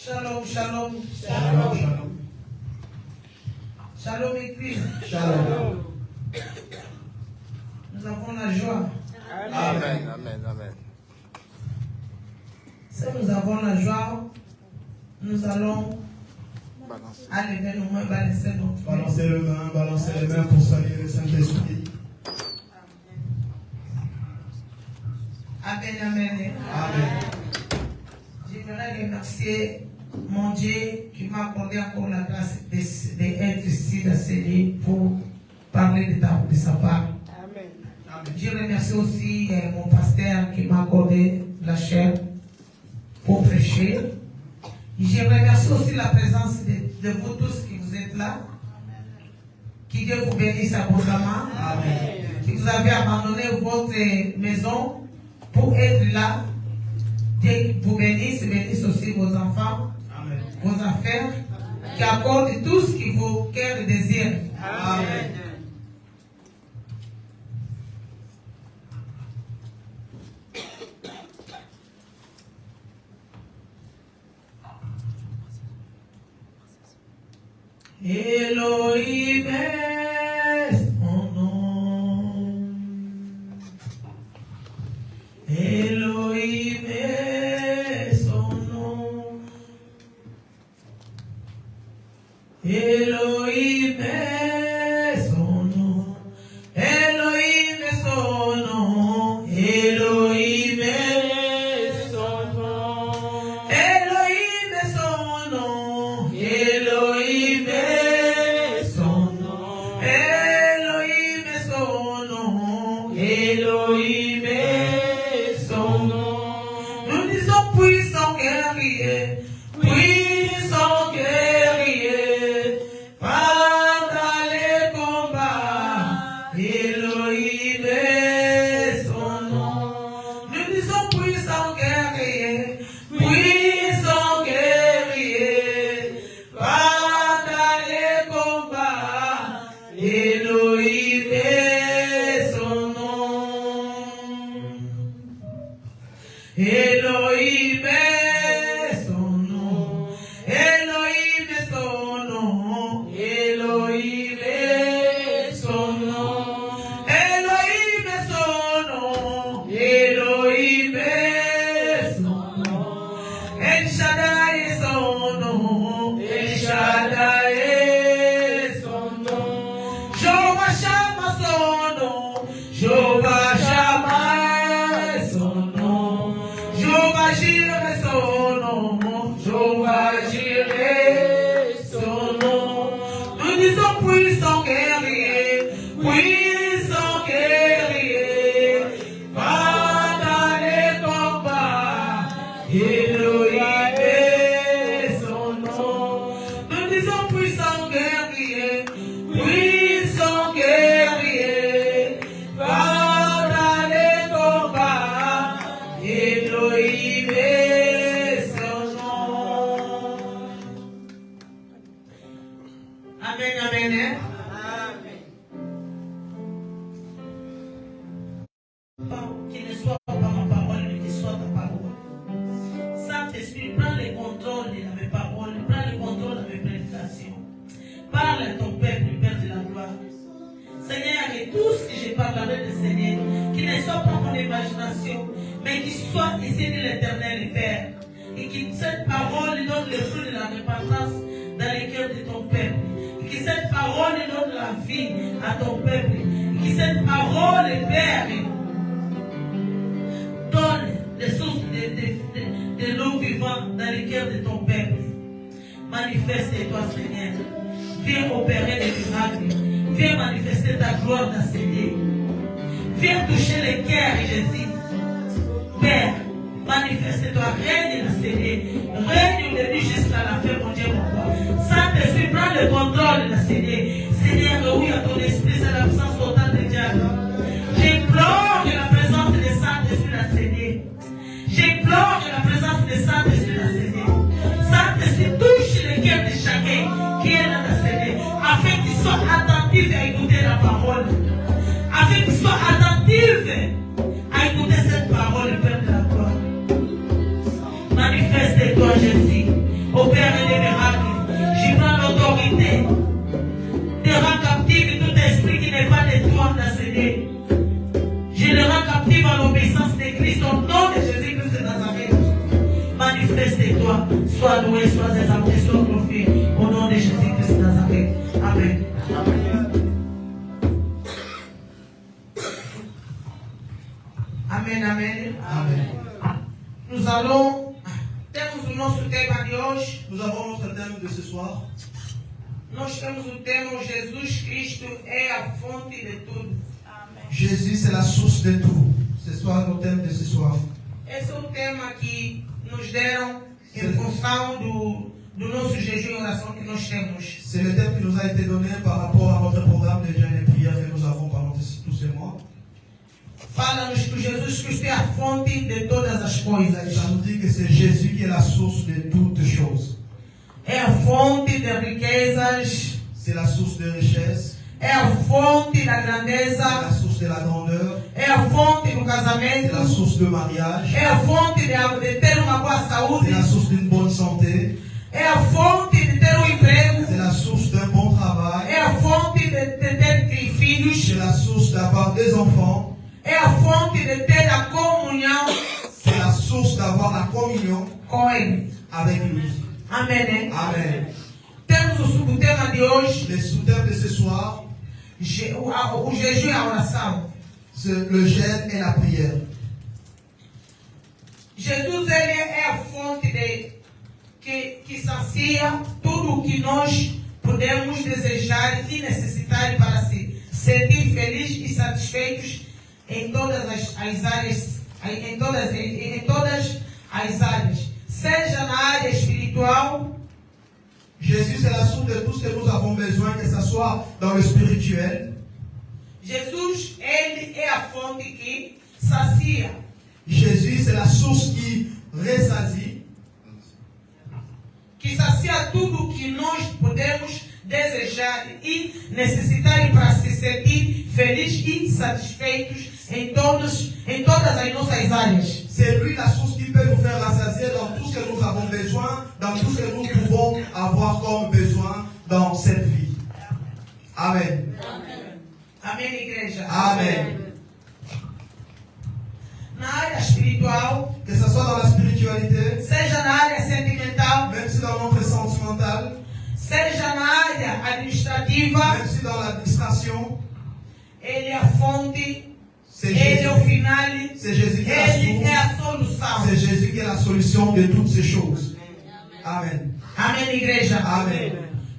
Shalom, shalom, shalom, shalom. Shalom, Église. Shalom. Nous avons la joie. Amen, amen, amen. Si nous avons la joie, nous allons aller vers nos mains, balancer notre main. Balancez les mains pour saluer le Saint-Esprit. Amen, amen. Amen. J'aimerais remercier mon Dieu qui m'a accordé encore la grâce d'être ici, d'enseigner pour parler de sa part. Amen. Je remercie aussi mon pasteur qui m'a accordé la chair pour prêcher. Je remercie aussi la présence de vous tous qui vous êtes là. Qui Dieu vous bénisse abondamment. Amen. Qui vous avez abandonné votre maison pour être là. Dieu vous bénisse aussi vos enfants, Amen. vos affaires, qui accorde tout ce que vos cœurs désirent. Amen. Elohim est mon nom. Elohim est son nom. Elohim est son nom. Elohim est son nom. Elohim est son nom. Elohim est son nom. Elohim est son nom. Elohim est son nom. Elohim est son nom. Nous disons puissant guerrier, puissant guerrier, pendant les combats, Elohim est son nom. Nous disons puissant guerrier, puissant guerrier, pendant les combats, Elohim est son nom. Elohim est son nom. Elohim est son nom. Elohim est son nom. Elohim est son nom. Elohim est son nom. El Shaddai est son nom. El Shaddai est son nom. Jehovah Shammah son nom. Jehovah Shammah est son nom. Jehovah Jireh son nom. Jehovah Jireh son nom. Nous disons puissant guerrier, puissant guerrier, pendant les combats, Elohim est son nom. Nous disons puissant guerrier, puissant guerrier, pendant les combats, Elohim est son nom. Amen, amen. Qu'il ne soit pas ma parole, mais qu'il soit ta parole. Saint-Esprit, prends le contrôle de mes paroles, prends le contrôle de mes prédications. Parle à ton peuple, Père de la gloire. Seigneur, et tout ce que je parlerai de Seigneur, qu'il ne soit pas mon imagination, mais qu'il soit ici de l'Éternel, Père. Et que cette parole donne le fruit de la repentance dans les cœurs de ton peuple. Et que cette parole donne la vie à ton peuple. Et que cette parole, Père, donne les sources de l'eau vivante dans les cœurs de ton peuple. Manifeste-toi, Seigneur. Viens opérer des miracles. Viens manifester ta gloire dans ces lieux. Viens toucher les cœurs, Jésus. Père, manifeste-toi, règne la CD. Règne au début jusqu'à la fin, mon Dieu, mon roi. Saint-Esprit, prends le contrôle de la CD. Seigneur, oui, à ton esprit, c'est l'absence totale de diable. J'implore que la présence de Saint-Esprit la CD. J'implore que la présence de Saint-Esprit la CD. Saint-Esprit touche le cœur de chacun qui est dans la CD, afin qu'il soit attentif à écouter la parole. Afin qu'il soit attentif à écouter cette parole, le Père de la gloire. Manifeste-toi, Jésus, opère des miracles. J'y prends l'autorité. Te rends captif tout esprit qui n'est pas de toi dans CD. Je le rends captif à l'obéissance de Christ au nom de Jésus-Christ de Nazareth. Manifeste-toi, sois loué, sois exalté, sois glorifié au nom de Jésus-Christ de Nazareth. Amen. Amen, amen. Amen. Nous allons, temos o nosso tema de hoje. Nous avons notre thème de ce soir. Nós temos o tema Jesus Cristo é a fonte de tudo. Jésus, c'est la source de tout. Ce soir, le thème de ce soir. Esse é o tema que nos deram em função do nosso jejum e oração que nós temos. C'est le thème qui nous a été donné par rapport à notre programme de jeûne et prière que nous avons pendant tous ces mois. Fala-nos que Jesus Cristo é a fonte de todas as coisas. Ça nous dit que c'est Jésus qui est la source de toutes choses. É a fonte de riquezas. C'est la source de richesse. É a fonte da C'est la grandeza. source de la grandeur. É a fonte do C'est casamento. la source de mariage. É a fonte de ter uma boa C'est saúde. la source d'une bonne santé. É a fonte de ter emprego. C'est la source d'un bon travail. É a fonte de ter filhos. C'est la source d'avoir des enfants. É a fonte de ter a comunhão C'est la source d'avoir la communion com Ele. avec lui. Amém, né? Amen. Temos o subtema de hoje, Le sous-thème de ce soir, o jejum e a oração. c'est le jeûne et la prière. Jesus, Ele é a fonte que sacia tudo o que nós podemos desejar e necessitar para se sentir felizes e satisfeitos em todas as áreas, em todas as áreas, seja na área espiritual. Jésus, c'est la source de tout ce que nous avons besoin, que ce soit dans le spirituel. Jesus, Ele é a fonte que sacia. Jésus, c'est la source qui rassasie, Que sacia tudo o que nós podemos desejar e necessitar para se sentir felizes e satisfeitos em todas as nossas áreas. c'est lui la source qui peut nous faire rassasier dans tout ce que nous avons besoin, dans tout ce que nous pouvons avoir comme besoin dans cette vie. Amen. Amém, igreja? Amen. Na área espiritual, Que ce soit dans la spiritualité, seja na área sentimental, même si dans notre sentimental, seja na área administrativa, même si dans l'administration, Ele é a fonte, c'est Ele é o Jésus. final, C'est Jésus qui est la Ele é source. a solução. C'est Jésus qui est la solution de toutes ces choses. Amen. Amém, igreja? Amen.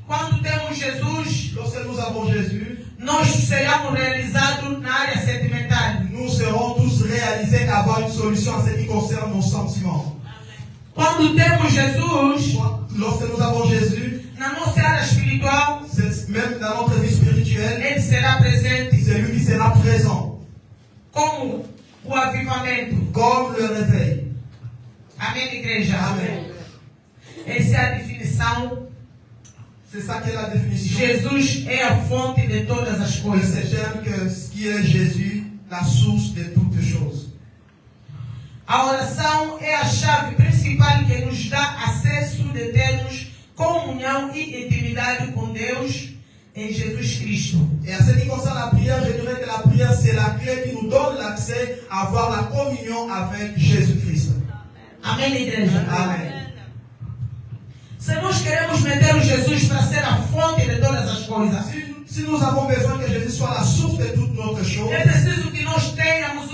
Quando temos Jesus, Lorsque nous avons Jésus, nós seremos realizados na área sentimental. nous serons tous réalisés d'avoir une solution à ce qui concerne nos sentiments. Quando temos Jesus, Lorsque nous avons Jésus, na nossa área espiritual, même dans notre vie spirituelle, Ele será presente c'est lui qui sera présent, como o avivamento. comme le réveil. Amém, igreja? Amen. Essa é a definição. C'est ça qui est la définition. Jesus é a fonte de todas as Que coisas. c'est j'aime que ce qui est Jésus, la source de toutes choses. A oração é a chave principal que nos dá acesso de termos comunhão e intimidade com Deus em Jesus Cristo. Et à ce qui concerne la prière, je dirais que la prière, c'est la clé qui nous donne l'accès à avoir la communion avec Jésus-Christ. Amém, igreja? Amen. Se nós queremos meter o Jesus para ser a fonte de todas as coisas, Si nous avons besoin que Jésus soit la source de toutes notre choses, é preciso que nós tenhamos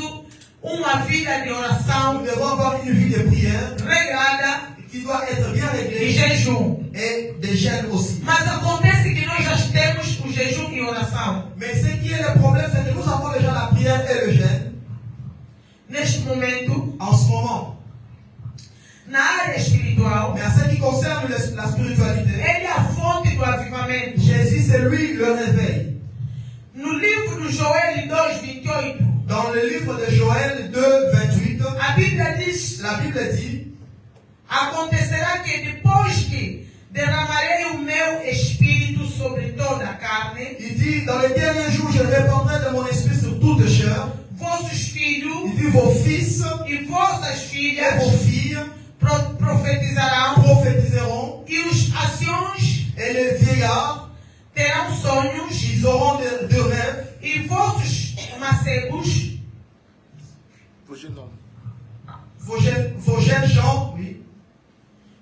uma vida de oração nous devons avoir une vie de prière regrada qui doit être bien e réglée jejum. et de jeûne aussi. Mas acontece que nós já temos o jejum e oração. Mais ce qui est le problème, c'est que nous avons déjà la prière et le jeûne. Neste momento, En ce moment, na área espiritual, Mais en ce qui concerne la spiritualité, ele é a fonte do avivamento. Jésus, c'est lui le réveil. No livro de Joel 2:28, Dans le livre de Joël 2:28, a Bíblia diz: la Bible dit, acontecerá que depois que derramarei o meu espírito sobre toda a carne, il dit, dans les derniers jours, je répandrai de mon esprit sur toute chair. vossos filhos Il dit, vos fils e vossas et filhas vos filles profetizarão, prophétiseront, e os anciões et les vieillards, terão sonhos, ils auront de rêves, e vossos mancebos, vos jeunes gens, oui,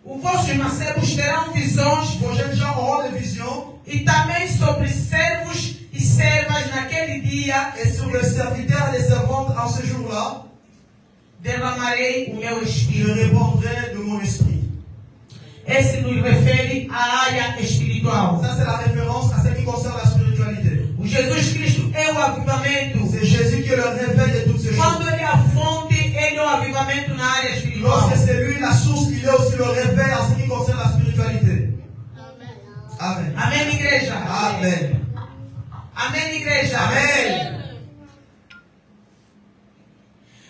os vossos mancebos terão visões, vos jeunes gens auront des visions, e também sobre servos e servas naquele dia et sur les serviteurs et les servantes en ce jour-là, derramarei o meu je espírito. répandrai de mon esprit. Esse nos refere à área espiritual. Ça, c'est la référence à ce qui concerne la spiritualité. O Jesus Cristo é o avivamento. C'est Jésus qui est le réveil de toutes ces choses. Quando ele é a fonte, ele é o avivamento na área espiritual. Lorsque c'est lui la source, il est aussi le réveil en ce qui concerne la spiritualité. Amen. Amém, igreja? Amen. Amém, igreja? Amen.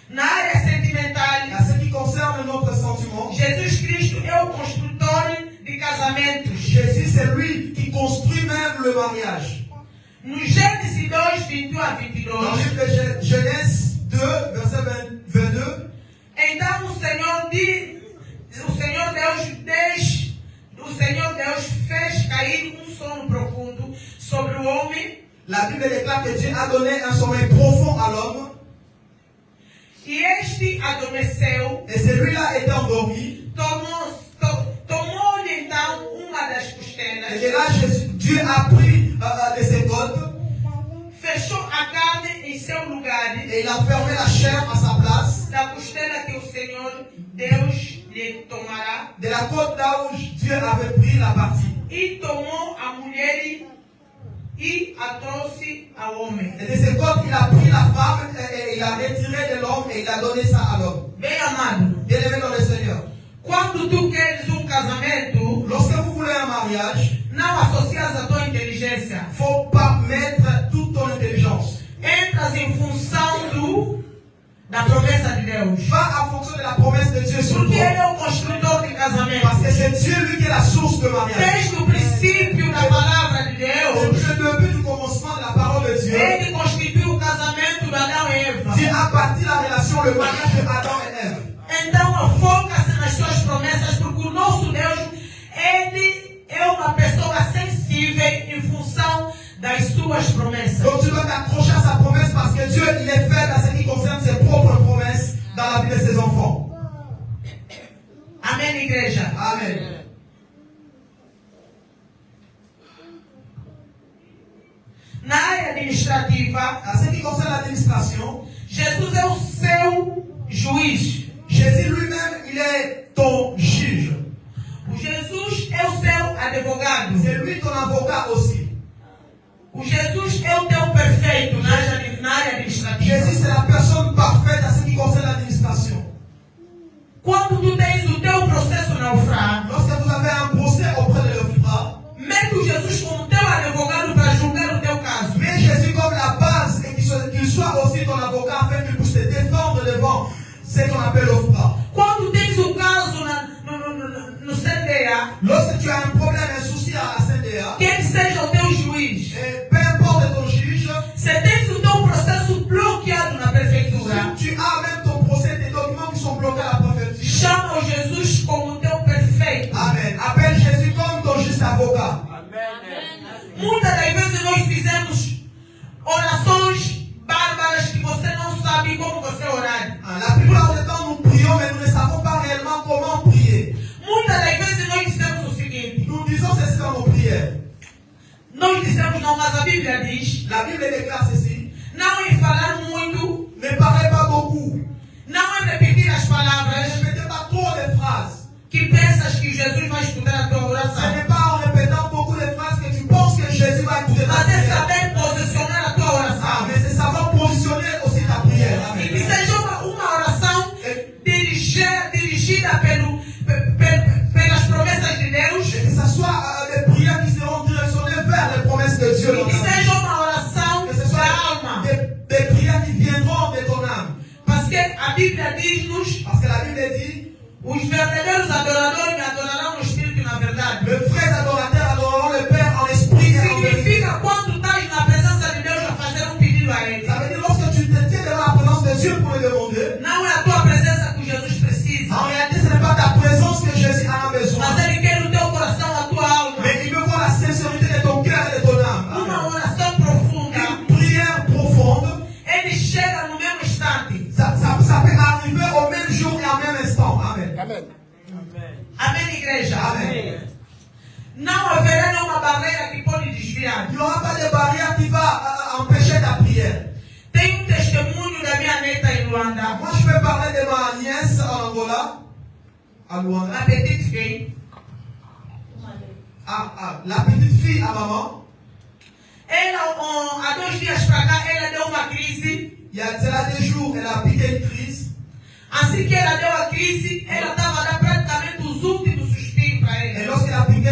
Na área sentimental, En ce qui concerne notre sentiment, Jesus Cristo é o construtor de casamentos. Jésus, c'est lui qui construit même le mariage. No Gênesis 2:21 a Dans 22, le livre de Genèse 2, verset 22, então o Senhor Deus fez cair sono profundo sobre o homem, la Bible déclare que Dieu a donné un sommeil profond à l'homme, e este adormeceu, et celui-là est endormi. tomou-lhe então uma das Et costelas, de là, Dieu a pris de ses côtes, fechou a carne em seu lugar, et il a fermé la chair à sa place. da costela que o Senhor Deus lhe tomará, De la côte là où Dieu avait pris la partie. e tomou a mulher e a trouxe ao homem. Et de ses côtes, il a pris la femme et il a retiré de l'homme et il a donné ça à l'homme. Bem amado, Bien-aimé dans le Seigneur, quando tu queres casamento, lorsque vous voulez un mariage, não associas a tua inteligência. il ne faut pas mettre toute ton intelligence. Entras em função da promessa de Deus. Va en fonction de la promesse de Dieu sur Porque Ele toi. é o construtor de casamento. Parce que c'est Dieu lui qui est la source de mariage. Desde o princípio da palavra de Deus, Depuis le début du commencement de la parole de Dieu, Ele constituiu o casamento de Adão e Eva. Dieu a bâti la relation, le mariage de Adam et Ève. Então, foca-se nas suas promessas, porque o nosso Deus, Ele é uma pessoa sensível em função das suas promessas. Donc tu dois t'accrocher à sa promesse parce que Dieu, il est fait dans ce qui concerne ses propres promesses dans la vie de ses enfants. Amém, igreja? Amen. Na área administrativa, En ce qui concerne l'administration, Jesus é o seu juiz. Jésus lui-même, il est ton juge. O Jesus é o seu advogado. C'est lui ton avocat aussi. O Jesus é o teu perfeito na área administrativa. Jésus, c'est la personne parfaite en ce qui concerne l'administration. Quando tu tens o teu processo na UFRA, Lorsque vous avez un procès auprès de l'OFRA, mete o Jesus como teu advogado para julgar o teu caso. mets Jésus comme la base et qu'il soit aussi ton avocat afin qu'il puisse te défendre devant ce qu'on appelle l'OFRA. Quando tens o caso no CNDA, Lorsque tu as un problème, un souci à la CNDA, quem seja o teu juiz, et peu importe ton juge, se tens o teu processo bloqueado na prefeitura, si tu as même ton procès, tes documents qui sont bloqués à la préfecture, chama o Jesus como teu perfeito. Amen. Appelle Jésus comme ton juste avocat. Muitas das vezes nós fizemos orações bárbaras que você não sabe como você orar. La plupart du temps, nous prions, mais nous ne savons pas réellement comment prier. Muitas das vezes nós dizemos o seguinte: Nous disons ceci dans nos prières. nós dizemos não, mas a Bíblia diz, La Bible déclare ceci. não em falar muito, Ne parlez pas beaucoup. não em repetir as Ne palavras répétez pas trop les phrases. que pensas que Jesus vai escutar a tua Ce oração, n'est pas en répétant beaucoup les phrases que tu penses que Jésus va écouter ta mas é prière. saber posicionar a tua Ah, oração. mais c'est savoir positionner aussi ta prière. E que Amen. seja uma oração dirigida pelo diz-nos Parce que la Bible dit, os verdadeiros adoradores me adorarão no espírito e na verdade. les vrais adorateurs adoreront le Père en esprit et en vérité. Significa quando estás na presença de Deus a fazer pedido a Ele. Ça veut dire lorsque tu te tiens devant la présence de Dieu pour le demander, Não é a tua presença que Jesus precisa, en réalité ce n'est pas ta présence que Jésus en a besoin. mas Ele quer o teu coração, a tua alma. Mais il veut voir la sincérité de ton cœur et de ton âme. Uma Amen. oração profunda. Une prière profonde, Ele chega no mesmo instante. ça peut arriver au même jour et en même instant. Amen. Amen. Amém, igreja? Amen. Não haverá nenhuma barreira que pode desviar. Il n'y aura pas de barrière qui va empêcher ta prière. Tem testemunho da minha neta em Luanda, Moi, je vais parler de ma nièce en Angola, à Luanda. a petite fille. La petite fille à maman. Ela, há 2 dias para cá, ela deu uma crise. Il y a cela 2 jours, elle a piqué une crise. Assim que ela deu a crise, ela estava a dar praticamente os últimos suspiros para Et ele. lorsqu'elle a piqué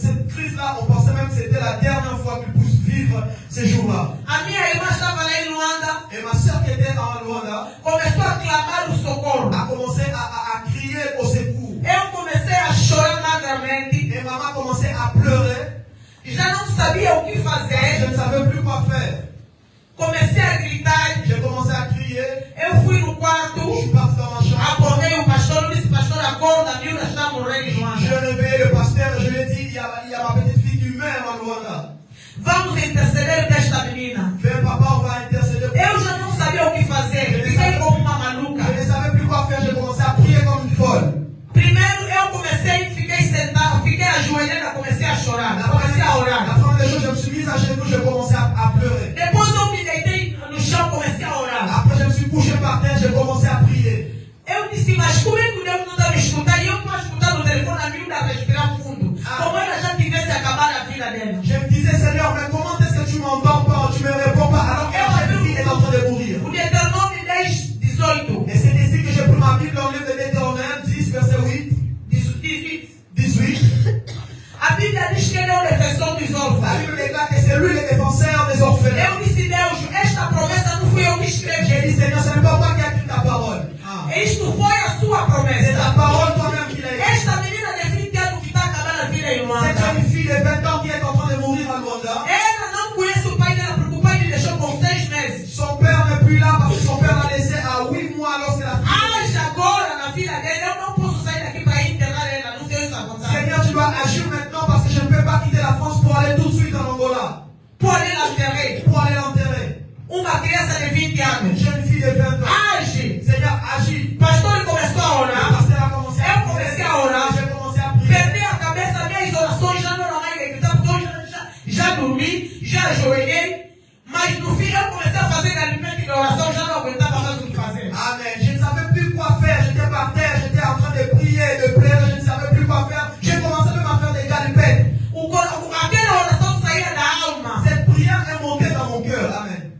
cette crise-là, on pensait même que c'était la dernière fois qu'elle puisse vivre ces jours-là. A minha irmã estava lá em Luanda, Et ma soeur qui était en Luanda começou a clamar o socorro. a commencé à crier au secours. Eu comecei a chorar magramente. Et maman a commencé à pleurer. Já não sabia o que Je fazer. ne savais plus quoi faire. Comecei a gritar. J'ai commencé à crier. Eu fui no Je quarto. suis parti dans ma chambre. Acordei o pastor. Eu disse, pastor, acorda. A miúda está morrendo em Je Luanda. réveillais le pasteur et je lui ai dit, il y a ma petite fille qui meurt en Luanda. Vamos interceder desta menina. Viens papa, on va intercéder. Eu já não sabia o que fazer. Fiquei como uma maluca. Je ne savais plus quoi faire, j'ai commencé à prier comme une folle. Primeiro eu comecei, fiquei sentada, fiquei ajoelhada, comecei a chorar. Comecei a La orar. première des choses, je me suis mise à genoux, j'ai commencé à pleurer. Depois eu me deitei no chão, comecei a orar. Après, je me suis couché par terre, j'ai commencé à prier. Eu disse, mas como é que Deus não está me escutando? E eu estou escutando o telefone, a miúda a respirar fundo. Como ela já tivesse acabado a vida dela. Je me disais, Seigneur, mais comment est-ce que tu m'entends pas, tu me réponds pas alors que cette fille est en train de mourir? O Deuteronômio 10, 18. Et c'est ici que j'ai pris ma Bible dans le livre de Deutéronome 10, verset 8, 18. 18. A Bíblia diz que ele é o defensor dos La órfãos. Bible déclare que c'est lui le défenseur des orphelins. Eu disse, Deus, esta promessa não fui eu que escrevi. J'ai dit, Seigneur, ce n'est pas moi qui ai écrit ta parole. Isto foi a sua C'est promessa. ta parole toi-même qui l'a écrit. Esta menina de 20 anos que está acabando a vida em Cette Luanda. jeune fille de 20 ans qui est en train de mourir à Luanda. Ela não conhece o pai dela, porque o pai lhe deixou com 6 meses. Son père n'est plus là parce que son père l'a laissé à 8 mois lorsqu'elle a Age agora na vida dele. Eu não posso sair daqui para enterrar ela. Não tenho essa vontade. Seigneur, tu dois agir maintenant parce que je ne peux pas quitter la France pour aller tout de suite en Angola. Por aller l'enterrer. Pour aller l'enterrer. Uma criança de 20 Une anos. jeune fille de 20 ans. Age. Seigneur, agis. O pastor começou a Le orar. pasteur a commencé à Eu prier. comecei a orar. J'ai commencé à prier. Perdi a cabeça, minhas orações já não eram mais gritar, porque eu já dormi, já ajoelhei. Mas no fim eu comecei a fazer alimento de oração, já não aguentava mais o que fazer. Amen. Je ne savais plus quoi faire. J'étais par terre, j'étais en train de prier, de pleurer. Je ne savais plus quoi faire. J'ai commencé même à faire des galipettes. Aquela oração saía da alma. Cette prière est montée dans mon cœur. Amen.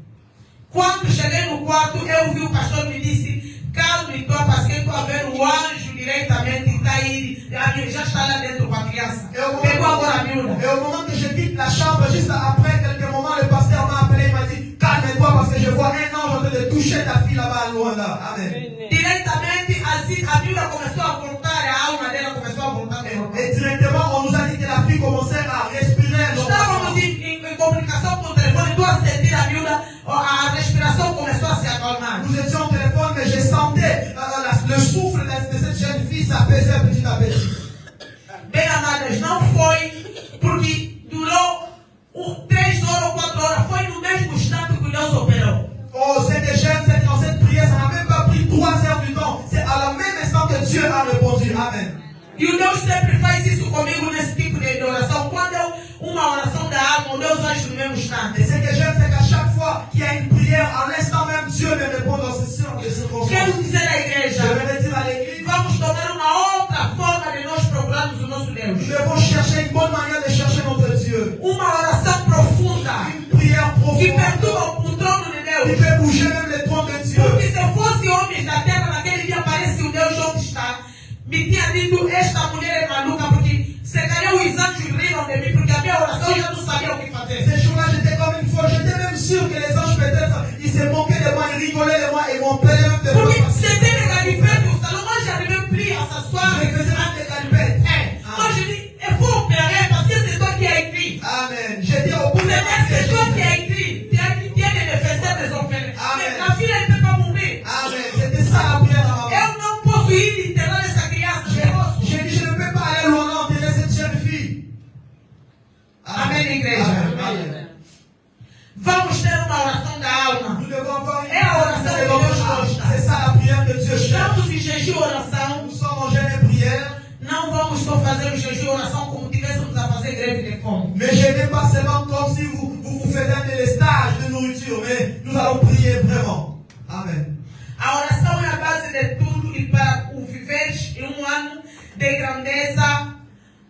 Quando cheguei no quarto, eu vi o pastor me disse, calme-toi, parce que tu vas ver o anjo diretamente está aí, já está lá dentro com a criança. Pegou agora a miúda. Et au moment que je quitte la chambre, juste après quelques moments, le pasteur m'a appelé, il m'a dit, calme-toi parce que je vois un ange en train de toucher ta fille là-bas à Luanda. Amen. Diretamente, assim, a miúda começou a voltar, a alma dela começou a voltar melhor. Et directement, on nous a dit que la fille commençait à respirer. Estávamos em comunicação com o telefone, tu a sentir a miúda, a respiração começou a se acalmar. Nous étions au téléphone, mais je sentais le souffle de cette jeune fille s'apaiser petit à petit. Bem, amadas, não foi porque durou 3 horas ou 4 horas, foi no mesmo instante que Deus operou. Oh, c'était jeune, dans cette prière, ça n'a même pas pris 3 heures du temps. C'est à la même instant que Dieu a répondu. Amen. E o Deus sempre faz isso comigo nesse tipo de oração. Quando é uma oração da alma, o Deus age no mesmo instante. Et ce que j'aime, c'est qu'à chaque fois qu'il y a une prière, à l'instant même, Dieu me répond dans ces circonstances. Quero dizer à igreja, Je vais le dire à l'église, vamos tomar uma outra forma de nós procurarmos o nosso Deus. nous devons chercher une bonne manière de chercher notre Dieu. Uma oração profunda Une prière que profonde perturba o trono de qui Deus. fait bouger même les trônes de Dieu. Porque se eu fosse homens da terra, naquele dia aparece o Deus onde está. Me tinha dito, esta mulher é maluca, porque se calhar os anjos riram de mim, porque a minha oração eu já não sabia o que fazer. Ces jours-là, j'étais comme une folle. J'étais même sûr que les anges, peut-être, ils se moquaient de moi, ils rigolaient de moi, ils m'ont payé même de Porque moi. se jejum e oração, nous sommes en jeûne et prière. não vamos só fazer o jejum e oração como tivéssemos a fazer greve de fome. Mais jeûnez pas seulement comme si vous faites un délestage de nourriture, mais nous allons prier vraiment. Amen. A oração é a base de tudo e para o viveres em um ano de grandeza,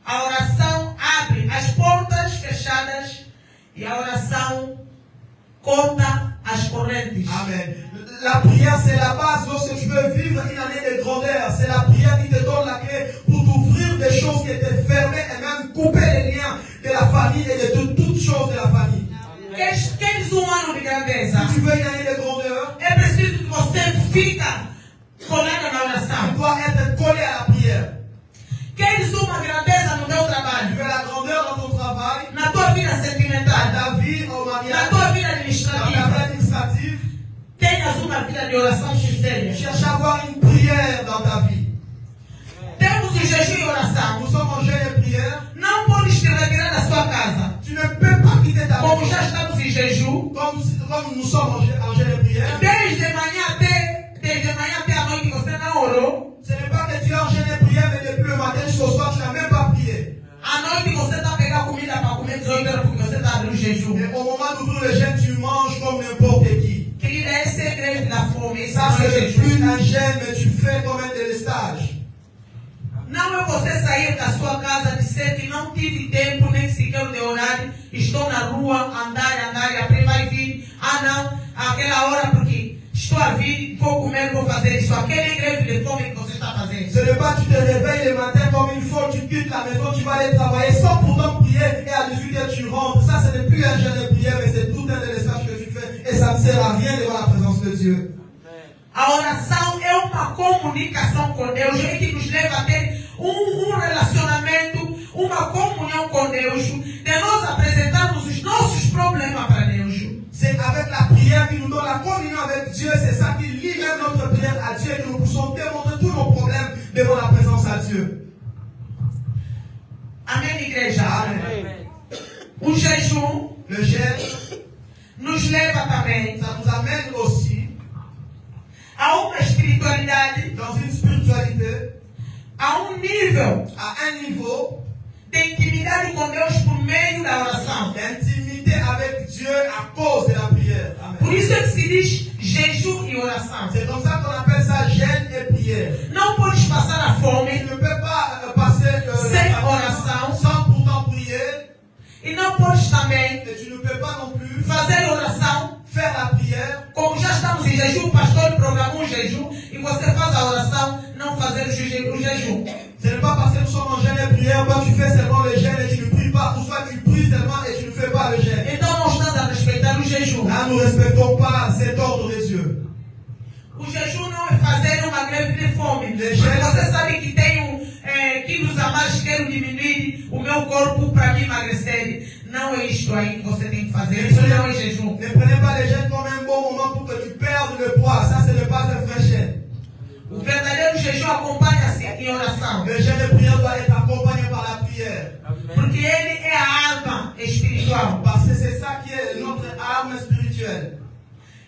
a oração abre as portas fechadas e a oração corta as correntes. Amen. La prière, c'est la base lorsque tu veux vivre une année de grandeur. C'est la prière qui te donne la clé pour t'ouvrir des choses qui étaient fermées et même couper les liens de la famille et de toutes choses de la famille. Queres um ano de grandeza? Si tu veux une année de grandeur, É preciso que você fica colado na oração. tu dois être collé à la prière. Queres uma grandeza no teu Tu trabalho? veux la grandeur dans ton travail, Na tua vida dans sentimental? ta vie au Na mariage, tua vida dans ta vie administrativa? administrative. Tenhas uma vida de oração sincera. Cherche à avoir une prière dans ta vie. Temos o jejum e oração. Nous sommes en jeûne et prière. Não podes te retirar da sua casa. Tu ne peux pas quitter ta Como maison. já estamos em jejum, Comme nous sommes en jeûne et prière. desde manhã até a noite você não orou. Ce n'est pas que tu es en jeûne et prière, mais depuis le matin jusqu'au soir, tu n'as même pas prié. À noite você está a pegar comida para comer 18 horas porque você está abrindo jejum. Et au moment d'ouvrir le jeûne, tu manges comme n'importe qui. Querida, esse é greve da fome. Esse Ça, não é c'est plus jejum. un jeûne, mais tu fais comme un délestage. Não é você sair da sua casa e dizer que não tive tempo nem sequer de orar, estou na rua, andar, e après vai vir. Ah não, aquela hora porque estou a vir, vou comer, vou fazer isso. Aquele greve de fome que você está fazendo. Ce n'est pas tu te réveilles le matin comme il faut, tu quittes la maison, tu vas aller travailler sans pourtant prier et à 18h tu rentres. Ça, ce n'est plus un jeûne de prière, mais c'est tout un délestage que tu fais et ça ne sert à rien devant la présence de Dieu. A oração é uma comunicação com Deus, é que nos leva a ter um relacionamento, uma comunhão com Deus, de nós apresentarmos os nossos problemas para Deus. C'est avec la prière qui nous donne la communion avec Dieu, c'est ça qui lie même notre prière à Dieu, que nous puissions démontrer tous nos problèmes devant la présence à Dieu. Amém, igreja? Amen. O jejum Le jeûne, nos leva também ça nous amène aussi a uma espiritualidade, dans une spiritualité, a nível à un niveau de intimidade com Deus por meio da oração. d'intimité avec Dieu à cause de la prière. Por Amen. isso é que se diz jejum e oração. C'est comme ça qu'on appelle ça jeûne et prière. Não podes passar a Tu fome ne peux pas passer Sem la oração. sans pourtant prier, e não podes também et tu ne peux pas non plus fazer oração. faire la prière. Como já estamos em jejum, o pastor programou um jejum e você faz a oração, não fazer o jejum. Ce n'est pas parce que nous sommes en jeûne et prière, toi tu fais seulement le jeûne et tu ne pries pas, ou soit tu pries seulement et tu ne fais pas le jeûne. Então não estamos a respeitar o jejum. Là, nous ne respectons pas cet ordre de Dieu. O jejum não é fazer uma greve de fome. Jejum. Você sabe que tenho quilos a mais, quero diminuir o meu corpo para me emagrecer. Não é isto aí que você tem que fazer. Isso não é jejum. Ne prenez pas le jeûne comme un bon moment pour que tu perdes le poids. Ça, ce n'est pas un vrai jeûne. O verdadeiro jejum acompanha-se em oração. Le jeûne de prière doit être accompagné par la prière. Porque ele é a arma espiritual. Parce que c'est ça qui est notre arme spirituelle.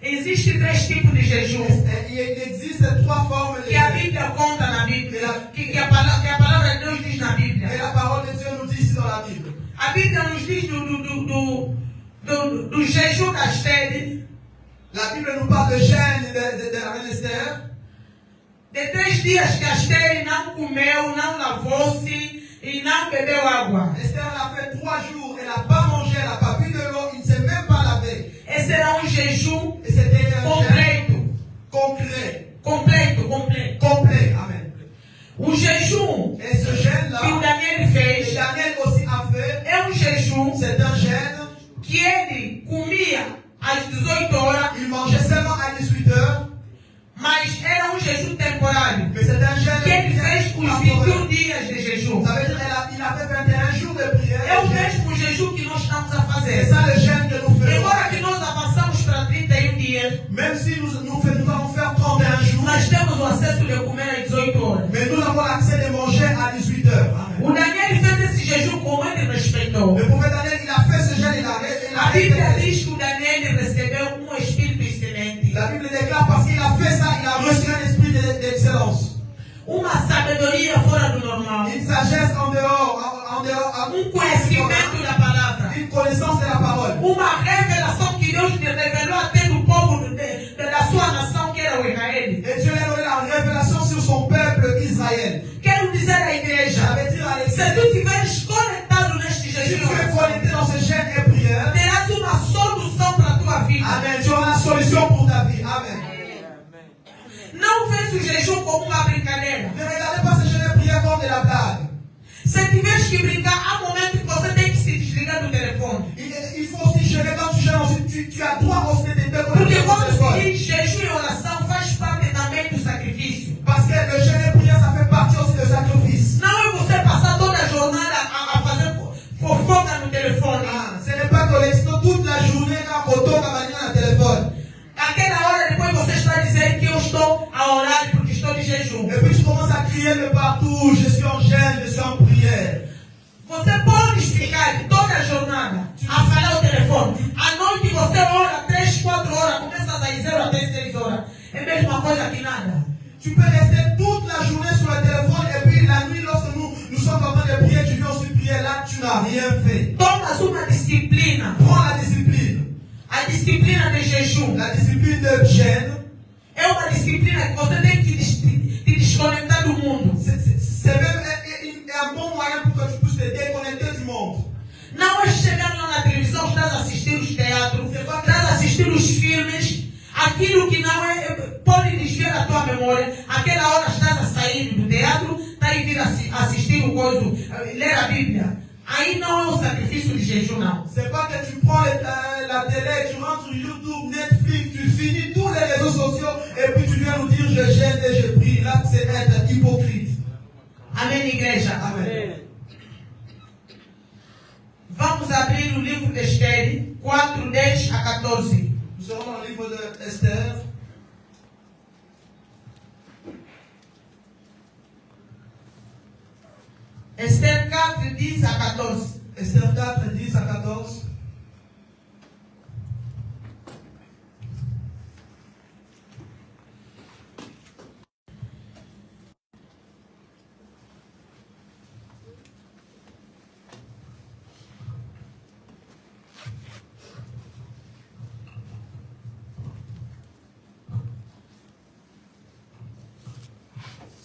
Existem 3 tipos de jejum Et il existe 3 formes de que a jeûne. Bíblia conta na Bíblia, que a palavra de Deus diz na Et Bíblia. la parole de Dieu nous dit ici dans la Bible. A Bíblia nos diz do jejum da Esther, La Bible nous parle de jeûne de la reine Esther. de 3 dias que a Esther não comeu, não lavou-se e não bebeu água. Esther l'a fait 3 jours. Elle n'a pas mangé, elle n'a pas bu de l'eau, il ne s'est même pas lavé. Esse era um jejum Et c'était un jeûne completo. concret. Complet. Amen. O jejum Et ce jeûne-là, que o Daniel et fez Daniel aussi a fait, é um jejum c'est un jeûne. que ele comia às 18 horas, Il mangeait seulement à 18h, mas era um jejum temporário. mais c'est un jeûne Que ele fez os temporaire. 21 dias de jejum. Ça veut dire qu'il a fait 21 jours de prière. É o mesmo jejum que nós estamos a C'est fazer. ça le jeûne que nous faisons. Embora que nós avançamos para 31 dias, Même si nous allons faire 31 jours, nós temos o acesso de comer às 18 horas. mais nous avons l'accès de manger à 18h. O Daniel fez esse jejum como ele respeitou. Le prophète Daniel, il a fait ce jeûne, il A a Bíblia respecté. diz que o Daniel recebeu espírito excelente. La Bible déclare parce qu'il a fait ça, il a reçu un esprit d'excellence. uma sabedoria fora do normal, Une sagesse en dehors, conhecimento da palavra, une connaissance de la parole. uma revelação que Deus te revelou até do povo da sua nação, que era o Israel. Et Dieu a donné la révélation sur son peuple Israël. Quero dizer à igreja, Ça veut dire à se l'église, tu estiveres conectado neste si jejum, tu es connecté dans ce jeûne et prière, terás uma solução para a tua vida. Amen, tu auras la solution pour ta vie. Amen. Não veja o jejum como uma brincadeira. Ne regardez pas ce jeûne et prière comme de la blague. Se tiveres que brincar, há momentos que você tem que se desligar do telefone. Il faut aussi jeûner. Quand tu jeûnes aussi, tu as droit aussi de te Porque déconnecter de ton quando téléphone. se diz jejum e oração, faz parte também do sacrifício. Parce que le jeûne et prière, ça fait partie aussi du sacrifice. Não é você passar toda a jornada a fazer fofoca no telefone. Ah, ce n'est pas que l'exto toute la journée quand on toque à le téléphone. Aquela hora depois você está dizendo que eu estou a orar porque estou de jejum. Et puis tu commences à crier de partout, je suis en jeûne, je suis en prière. Você pode ficar toda a jornada a falar o telefone. À noite você ora 3, 4 horas, começa às 0 até 6 horas. É a mesma coisa que nada. Tu peux rester toute la journée sur le téléphone et puis la nuit, lorsque nous sommes en train de prier, tu viens aussi prier. Là, tu n'as rien fait. Tomas uma disciplina. Prends la discipline. A disciplina de jejum La discipline de jeûne, é uma disciplina que você tem que te desconectar do mundo. c'est même un bon moyen pour que tu puisses te déconnecter du monde. Não é chegar lá na televisão, estás a assistir os teatros, estás a assistir os filmes, aquilo que não é, pode desviar a tua memória. Aquela hora estás a sair do teatro, está a vir assistir o coisa, ler a Bíblia. Aí não é um sacrifício de jejum, não. C'est pas que tu prends la télé, tu rentres sur YouTube, Netflix, tu finis tous les réseaux sociaux et puis tu viens nous dire je jeûne et je prie. Là, c'est être hypocrite. Amém, igreja? Amen. Vamos abrir o livro de Esther 4, 10 a 14. Nous serons dans le livre de Esther. Esther 4, 10 a 14. Esther 4, 10 à 14.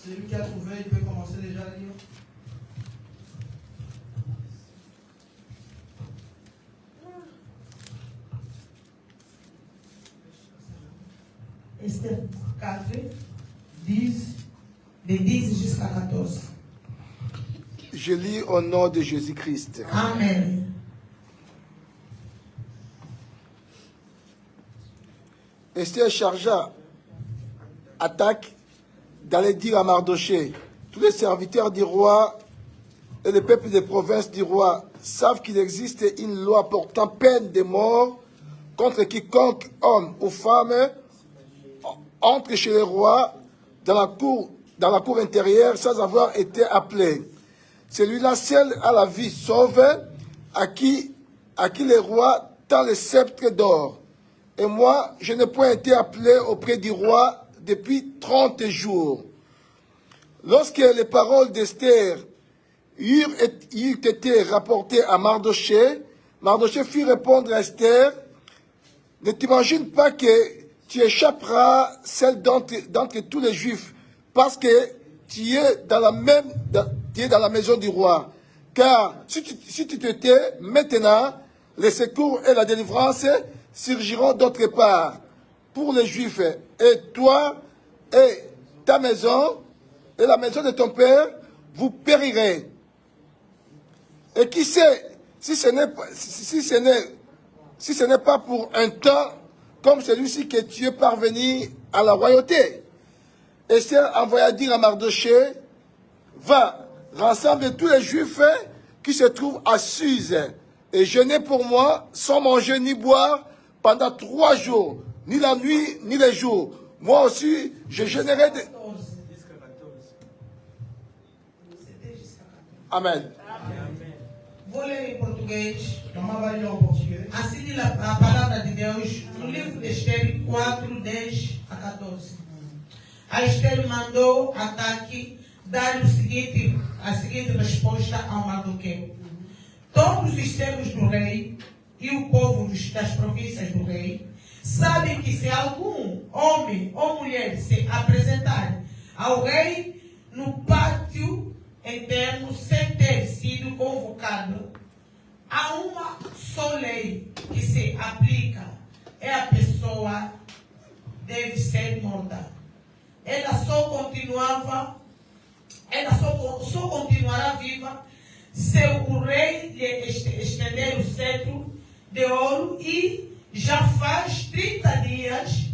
Celui qui a trouvé, il peut commencer déjà à lire. Esther 4, 10, de 10 jusqu'à 14. Je lis au nom de Jésus-Christ. Amen. Esther chargea attaque d'aller dire à Mardoché, tous les serviteurs du roi et le peuple des provinces du roi savent qu'il existe une loi portant peine de mort contre quiconque, homme ou femme, entre chez le roi dans la cour intérieure sans avoir été appelé. Celui-là seul a la vie sauve, à qui le roi tend le sceptre d'or. Et moi, je n'ai point été appelé auprès du roi depuis 30 jours. Lorsque les paroles d'Esther eurent été rapportées à Mardoché, Mardoché fit répondre à Esther, ne t'imagine pas que tu échapperas celle d'entre tous les Juifs, parce que tu es dans la maison du roi. Car si tu te tais, maintenant, les secours et la délivrance surgiront d'autre part pour les Juifs. Et toi et ta maison et la maison de ton père, vous périrez. Et qui sait, si ce n'est pas pour un temps comme celui-ci que tu es parvenu à la royauté. Esther envoya dire à Mardoché, va, rassemble tous les Juifs qui se trouvent à Suse et jeûnez pour moi sans manger ni boire pendant 3 jours, ni la nuit ni les jours. Moi aussi, je jeûnerai de... Amen. Vou ler em português. Maman va lire en portugais. Assim diz a palavra de Deus no livro de Esther 4, 10 a 14. a Esther mandou Ataque dar a seguinte resposta ao Mardoqueu. Todos os servos do rei e o povo das províncias do rei sabem que se algum homem ou mulher se apresentar ao rei no pátio interno sem ter sido convocado, há uma só lei que se aplica: é a pessoa deve ser morta. Ela só continuará viva se o rei lhe estender o cetro de ouro, e já faz 30 dias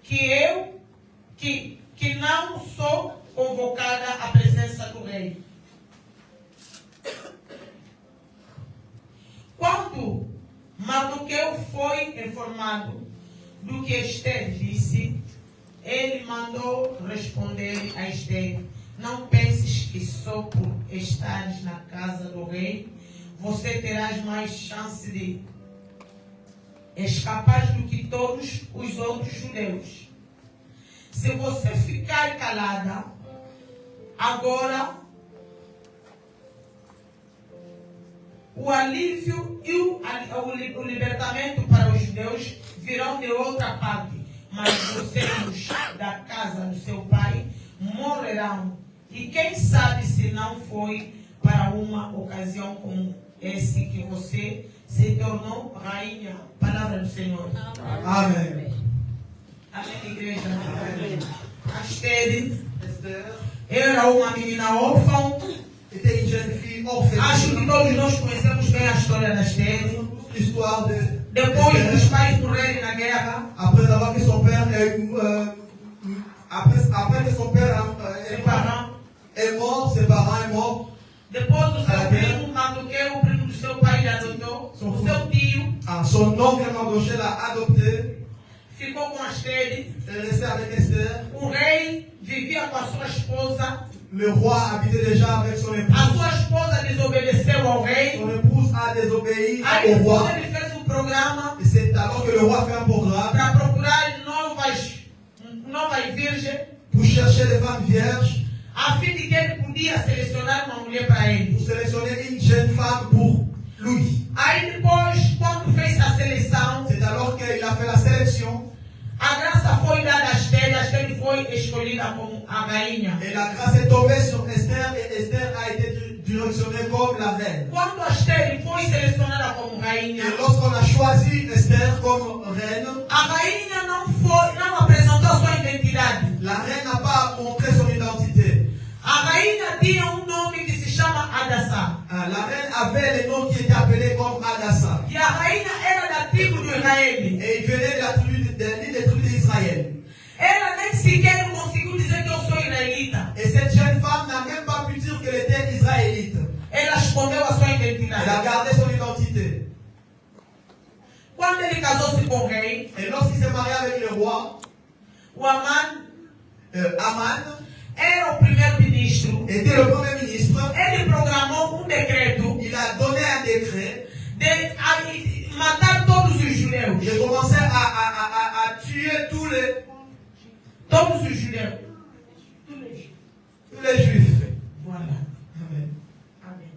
que não sou convocada à presença do rei. Quando Mardoqueu foi informado do que Esther disse, ele mandou responder a Esther: não penses que só por estares na casa do rei você terás mais chance de escapar do que todos os outros judeus. Se você ficar calada, agora o alívio e o libertamento para os judeus virão de outra parte, mas vocês da casa do seu pai morrerão. E quem sabe se não foi para uma ocasião como esse que você se tornou rainha. Palavra do Senhor. Amen. Amém, igreja. Amém. Esther era uma menina órfã. Était une jeune fille orpheline. Acho que todos nós conhecemos bem a história da Esther. L'histoire de Depois dos pais morrerem na guerra, après avoir que son père après que son père ses parents, est mort, ses parents sont morts. depois o seu primo Mardoqueu, o primo do seu pai, lhe adotou. O seu tio Son oncle Mardochée l'a adopté. ficou com Esther. Elle est restée avec Esther. O rei vivia com a sua esposa. Le roi habitait déjà avec son A épouse. sua esposa desobedeceu ao rei. Son épouse a désobéi Aí au depois roi. ele fez um programa Et c'est alors que le roi fait un programme para procurar novas virgens, pour chercher des femmes vierges, a fim de que ele podia selecionar uma mulher para ele. pour sélectionner une jeune femme pour lui. Aí depois, quando fez a seleção, C'est alors qu'il a fait la sélection a graça foi dada a Esther foi escolhida como a rainha. et la grâce est tombée sur Esther et Esther a été directionnée comme la reine. Quando a Esther foi selecionada como rainha, Et lorsqu'on a choisi Esther comme reine, a rainha não apresentou sua identidade. la reine n'a pas montré son identité. A rainha tinha um nome que se chama Hadassah. La reine avait les noms qui étaient appelés comme Hadassah. E a rainha era da tribo de Israel. Et il venait de la tribu des tribus d'Israël. Ela nem sequer conseguiu dizer que eu sou israelita. Et cette jeune femme n'a même pas pu dire qu'elle était israélite. Ela escondeu a sua Elle a identidade. gardé son identité. Quando ele casou-se com o rei, Et lorsqu'il s'est marié avec le roi, o Amã Aman era o primeiro-ministro. était le premier ministre. Ele programou um decreto Il a donné un décret. de matar todos os judeus. Il a commencé à tuer tous Todos os judeus. les juifs. Voilà. Amen. Amém.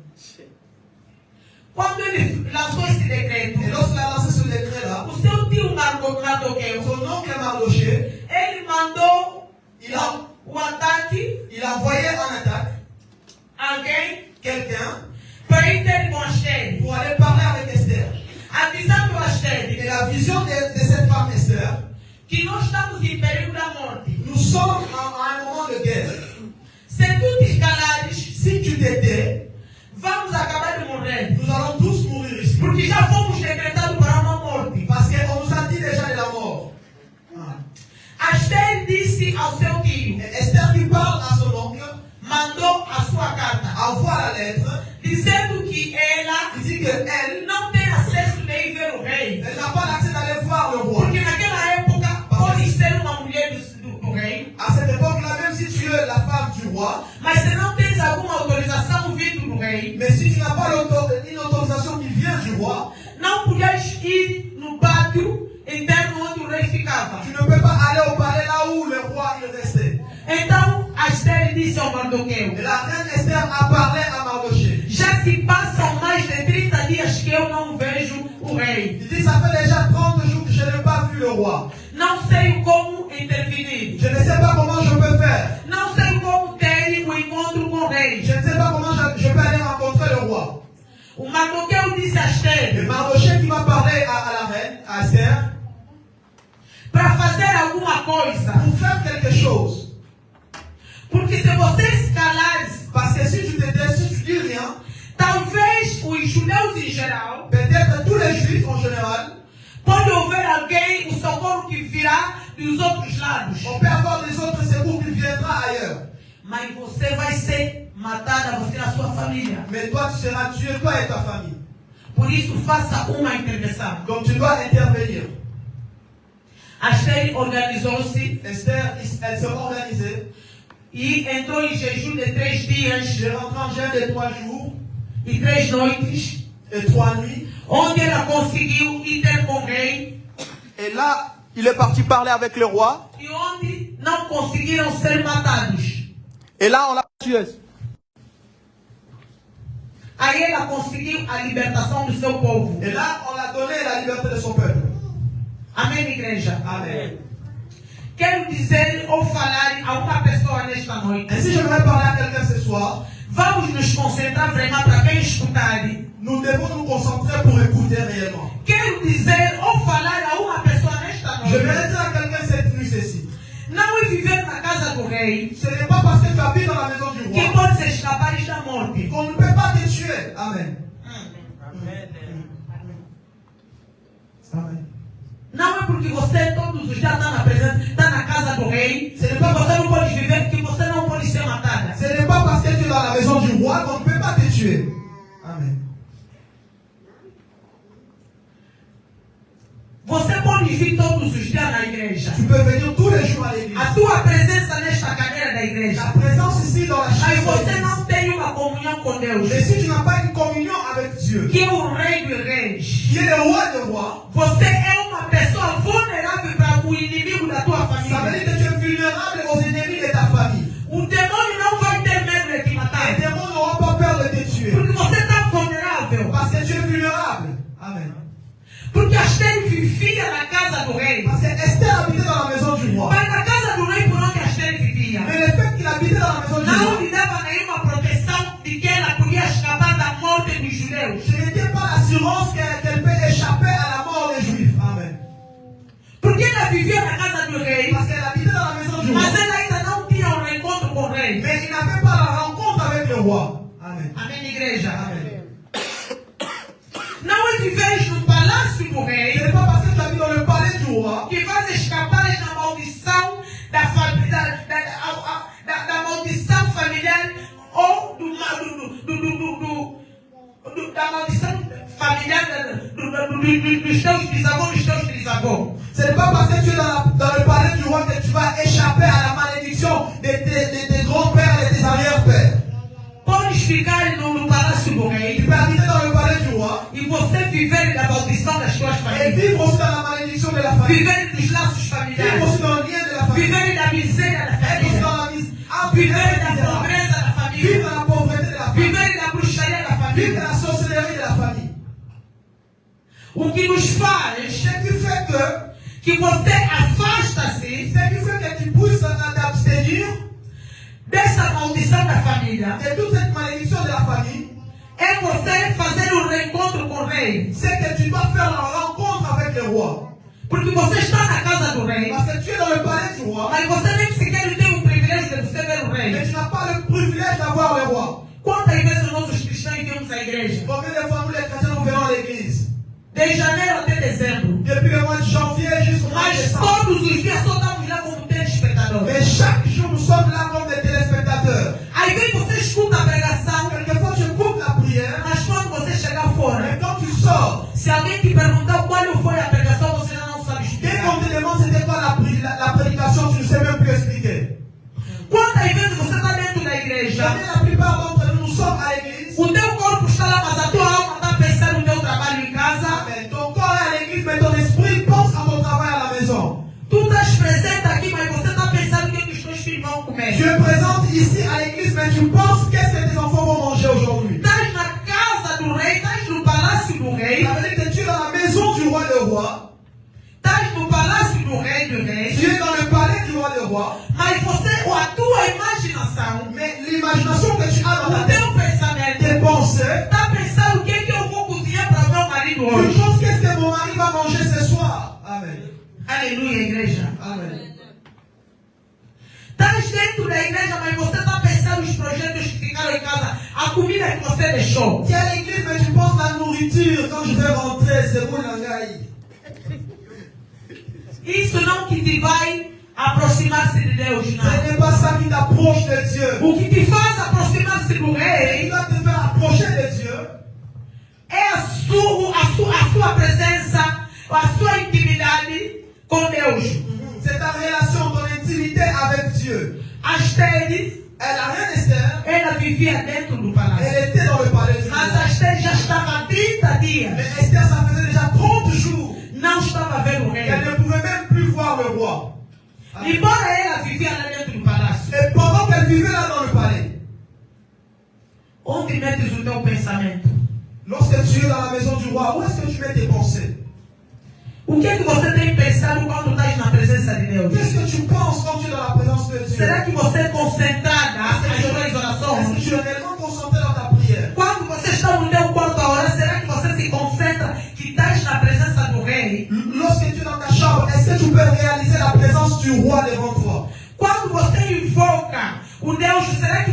Quando ele lançou esse decreto, Et lorsqu'il a lancé ce décret-là, o seu tio Mardoqueu, son oncle Mardochée, ele mandou il a o ataque envoyé en attaque alguém quelqu'un para ir ter com Esther, pour aller parler avec Esther. avisando a Esther Et la vision de cette femme Esther, que nós estamos em perigo da morte. nous sommes à un moment de guerre. Se tu te calares, Si tu t'étais, vamos acabar de morrer. nous allons tous mourir ici. Porque já fomos decretados para uma morte. Parce qu'on nous a dit déjà de la mort. A Esther disse ao seu tio, Et Esther qui parle à son oncle, mandou a sua carta, envoie la lettre, dizendo que ela il dit qu'elle não tem acesso de ir ver o rei. n'a pas l'accès d'aller voir le roi. Porque naquela época, pode ser uma mulher do rei, À cette époque-là, même si tu es la femme du roi, mas se não tens alguma autorização vindo do rei, mais si tu n'as pas une autorisation qui vient du roi, não podias ir no pátio interno onde o rei ficava. tu ne peux pas aller au palais là où le roi il restait. Então Esther disse ao Mardoqueu: Et la reine Esther a parlé à Mardoché. já se passam mais de 30 dias que eu não vejo o rei. Il dit, ça fait déjà 30 jours que je n'ai pas vu le roi. Não sei como intervenir. Je ne sais pas comment je peux faire. Não sei como ter o encontro com o rei. Je ne sais pas comment je peux aller rencontrer le roi. O Mardoqueu disse a Et Esther Mardoché qui va parler à la reine, à Esther, para fazer alguma coisa. pour faire quelque chose. Porque se você se calar, Parce que si tu te tais, si tu dis rien, talvez os judeus em geral peut-être tous les juifs en général, pode haver alguém, o socorro que virá dos outros lados. on peut avoir des autres secours qui viendront ailleurs. Mas você vai ser matada, você e a sua família. Mais toi, tu seras tué, toi et ta famille. Por isso, faça uma intervenção. Donc tu dois intervenir. Esther organizou-se Esther, elle s'est organisée. e entrou em jejum de 3 dias Je rentre en jeûne de 3 jours e 3 noites, et 3 nuits. onde ela conseguiu ir ter com o rei Et là, il est parti parler avec le roi. e onde não conseguiram ser matados. Et là, on l'a tué. Aí ela conseguiu a libertação do seu povo. Et là, on l'a donné la liberté de son peuple. Amém, igreja? Amen. Quero dizer ou falar a uma pessoa nesta noite. Ainsi, j'aimerais parler à quelqu'un ce soir. Vamos nos concentrar vraiment para bem escutar. Nous devons nous concentrer pour écouter réellement. Quero dizer ou falar a uma pessoa nesta Je vais noite. dire à quelqu'un cette nuit ceci. Não é viver na casa do rei Ce n'est pas parce que tu habites dans la maison du que roi pode se escapar da morte. qu'on ne peut pas te tuer. Amen. Amen. Não é porque você todos os dias está na presença, está na casa do rei, que você não pode viver, que você não pode ser matada. Ce n'est pas parce que tu es dans la maison du roi qu'on ne peut pas te tuer. Amen. Você pode vir todos os dias na igreja. Tu peux venir tous les jours à l'église. A tua presença nesta cadeira da igreja. La présence ici dans la Mas chaise. você não tem uma comunhão com Deus, Mais si tu n'as pas une communion avec Dieu, que é o rei dos reis. qui est le roi des rois, Você é uma pessoa vulnerável para o inimigo da tua ça veut família. dire que tu es vulnérable aux ennemis de ta famille. O demônio não vai ter medo de te Les matar. démons n'auront pas peur de te tuer. Porque você está vulnerável. Parce que tu es vulnérable. Amen. Porque Esther vivia na casa do rei. Parce que Esther habitait dans la maison du roi. Mas na casa do rei por onde Esther vivia, Mais le fait qu'il habitait dans la maison du não roi, lhe dava nenhuma proteção de que ela podia escapar da morte dos judeus. ce n'était pas l'assurance qu'elle peut échapper à la mort des juifs. Amen. Porque ela vivia na casa do rei, Parce qu'elle habitait dans la maison du roi. mas ela ainda não tinha um reencontro com o rei. Mais il n'avait pas la rencontre avec le roi. Amen. Amém, igreja? Amen. Não é viver no palácio do Ce rei n'est pas parce que tu habites dans le palais du roi que vais escapar da maldição da maldição familiar ou da maldição familiar dos teus bisavós, dos teus trisavós. Ce n'est pas parce que tu es dans le palais du roi que tu vas échapper à la malédiction de tes grands-pères et de tes arrière-pères. Podes ficar no palácio do Tu rei peux habiter dans le palais du roi e você viver da maldição das tuas et famílias, vivre aussi dans la malédiction de la famille. viver dos laços Vivre familiares, aussi dans le lien de la famille. viver da miséria da Être aussi família, dans la mise. viver da pobreza da família, Vivre dans la pauvreté de la famille. viver da bruxaria da Vivre família. dans la sorcellerie de la famille. O que nos faz Ce qui fait que você afasta-se ce qui fait que tu pousses à t'abstenir dessa maldição da família de toute cette malédiction de la famille, é você fazer um reencontro com o rei. c'est que tu dois faire la rencontre avec le roi. Porque você está na casa do rei, Parce que tu es dans le palais du roi, mas você nem sequer tem o privilégio de você ver o mais rei. tu n'as pas le privilège d'avoir le roi. Quantas vezes nós os cristãos viemos à igreja? Combien de fois nous les chrétiens nous venons à l'église? De janeiro até dezembro. Depuis le mois de janvier jusqu'au mois de Mas décembre. todos os dias só estamos lá como telespectadores. Mais chaque jour nous sommes là comme des téléspectateurs. Aí vem você escuta a pregação, Quelquefois tu écoutes la prière, mas quando você chegar fora, mais quand tu sors, se alguém te perguntar qual foi a pregação, você já não sabe dès explicar. qu'on te demande c'était quoi la prédication, tu ne sais même plus expliquer. Quantas vezes você está dentro da igreja, Jamais la plupart d'entre nous sommes à l'église. o teu corpo está lá, mas a tua alma está pensando no teu trabalho em casa, Amen. Ton corps est à l'église, mais ton esprit pense à ton travail à la maison. tu estás presente aqui, mas você está pensando o que os teus filhos vão comer. tu penses qu'est-ce que tes enfants vont manger aujourd'hui? Estás na casa do rei, estás no palácio do rei, Ça veut dire que tu es dans la maison du roi le roi. estás no palácio do rei do rei, Tu es dans le palais du roi le roi. mas você, a tua imaginação, Mais l'imagination que tu as dans ta o tête, teu pensamento, tes pensées, está pensando o que é que eu vou cozinhar para meu marido tu hoje. penses qu'est-ce que mon mari va manger ce soir. Amen. Aleluia, igreja. Amen. Estás dentro da igreja, mas você está pensando os projetos que ficaram em casa, a comida que você deixou. Tu es à l'église, mais tu penses à la nourriture. Quand je vais rentrer, c'est bon, Nangaï. Isso não que te vai aproximar-se de Deus, Ce não. n'est pas ça qui t'approche de Dieu. O que te faz aproximar-se do Et il rei va te faire approcher de Dieu. é a sua presença, a sua intimidade com Deus. C'est ta relation, ton intimité avec Dieu. Astrid, Elle a rien, Esther. ela vivia dentro do palácio. Elle était dans le palais du Mas roi. Astrid já estava há 30 dias. Mais Esther, ça faisait déjà 30 jours Não estava vendo o rei. qu'elle ne pouvait même plus voir le roi. Embora ela vivia lá dentro do palácio. Et pendant qu'elle vivait là dans le palais, Onde metes o teu pensamento? lorsque tu es dans la maison du roi, où est-ce que tu mets tes pensées? O que é que você tem pensado quando estás na presença de Deus? Qu'est-ce que tu penses quand tu es dans la présence de Dieu? Será que você é concentrada nas tuas Est-ce que orações? tu es réellement concentré dans ta prière? Quando você está no teu quarto a orar, será que você se concentra que estás na presença do rei? Lorsque tu es dans ta chambre, est-ce que tu peux réaliser la présence du roi devant toi? Quando você invoca o Deus, será que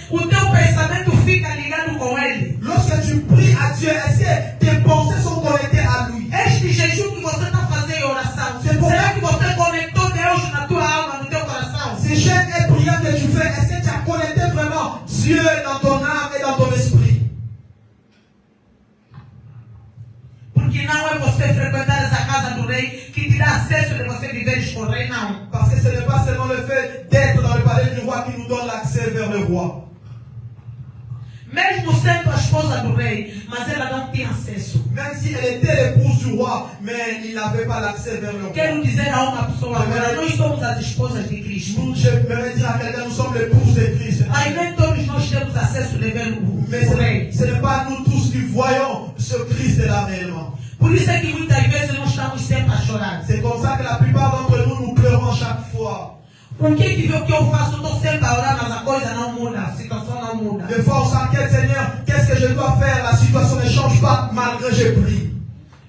o teu pensamento fica ligado com ele? Lorsque tu pries à Dieu, est-ce que tes pensées sont connectées à lui? Este jejum que você está fazendo em oração, será que você conectou Deus na tua alma, no teu coração? Ces jeûnes et prières que tu fais, est-ce que tu as connecté vraiment Dieu dans ton âme et dans ton esprit? Porque não é você frequentar essa casa do rei que te dá acesso de você viveres com o rei, não. Parce que ce n'est pas seulement le fait d'être dans le palais du roi qui nous donne l'accès vers le roi. Mesmo sendo a esposa do rei, mas ela não tinha acesso. Même si elle était l'épouse du roi, mais il n'avait pas l'accès vers le roi. Quero dizer a uma pessoa agora, nós somos as esposas de Cristo. Nous, je vais dire à quelqu'un, nous sommes l'épouse de Christ. Mas nem todos nós temos acesso de ver Mais o rei. ce n'est pas nous tous qui voyons ce Christ là réellement. Por isso é que muitas vezes nós estamos sempre a chorar. C'est comme ça que la plupart d'entre nous, nous pleurons chaque fois. O que eu faço? Estou sempre a orar, mas a coisa não muda, a situação não muda. Des fois, on s'inquiète, Seigneur, qu'est-ce que je dois faire? La situation ne change pas malgré que je prie.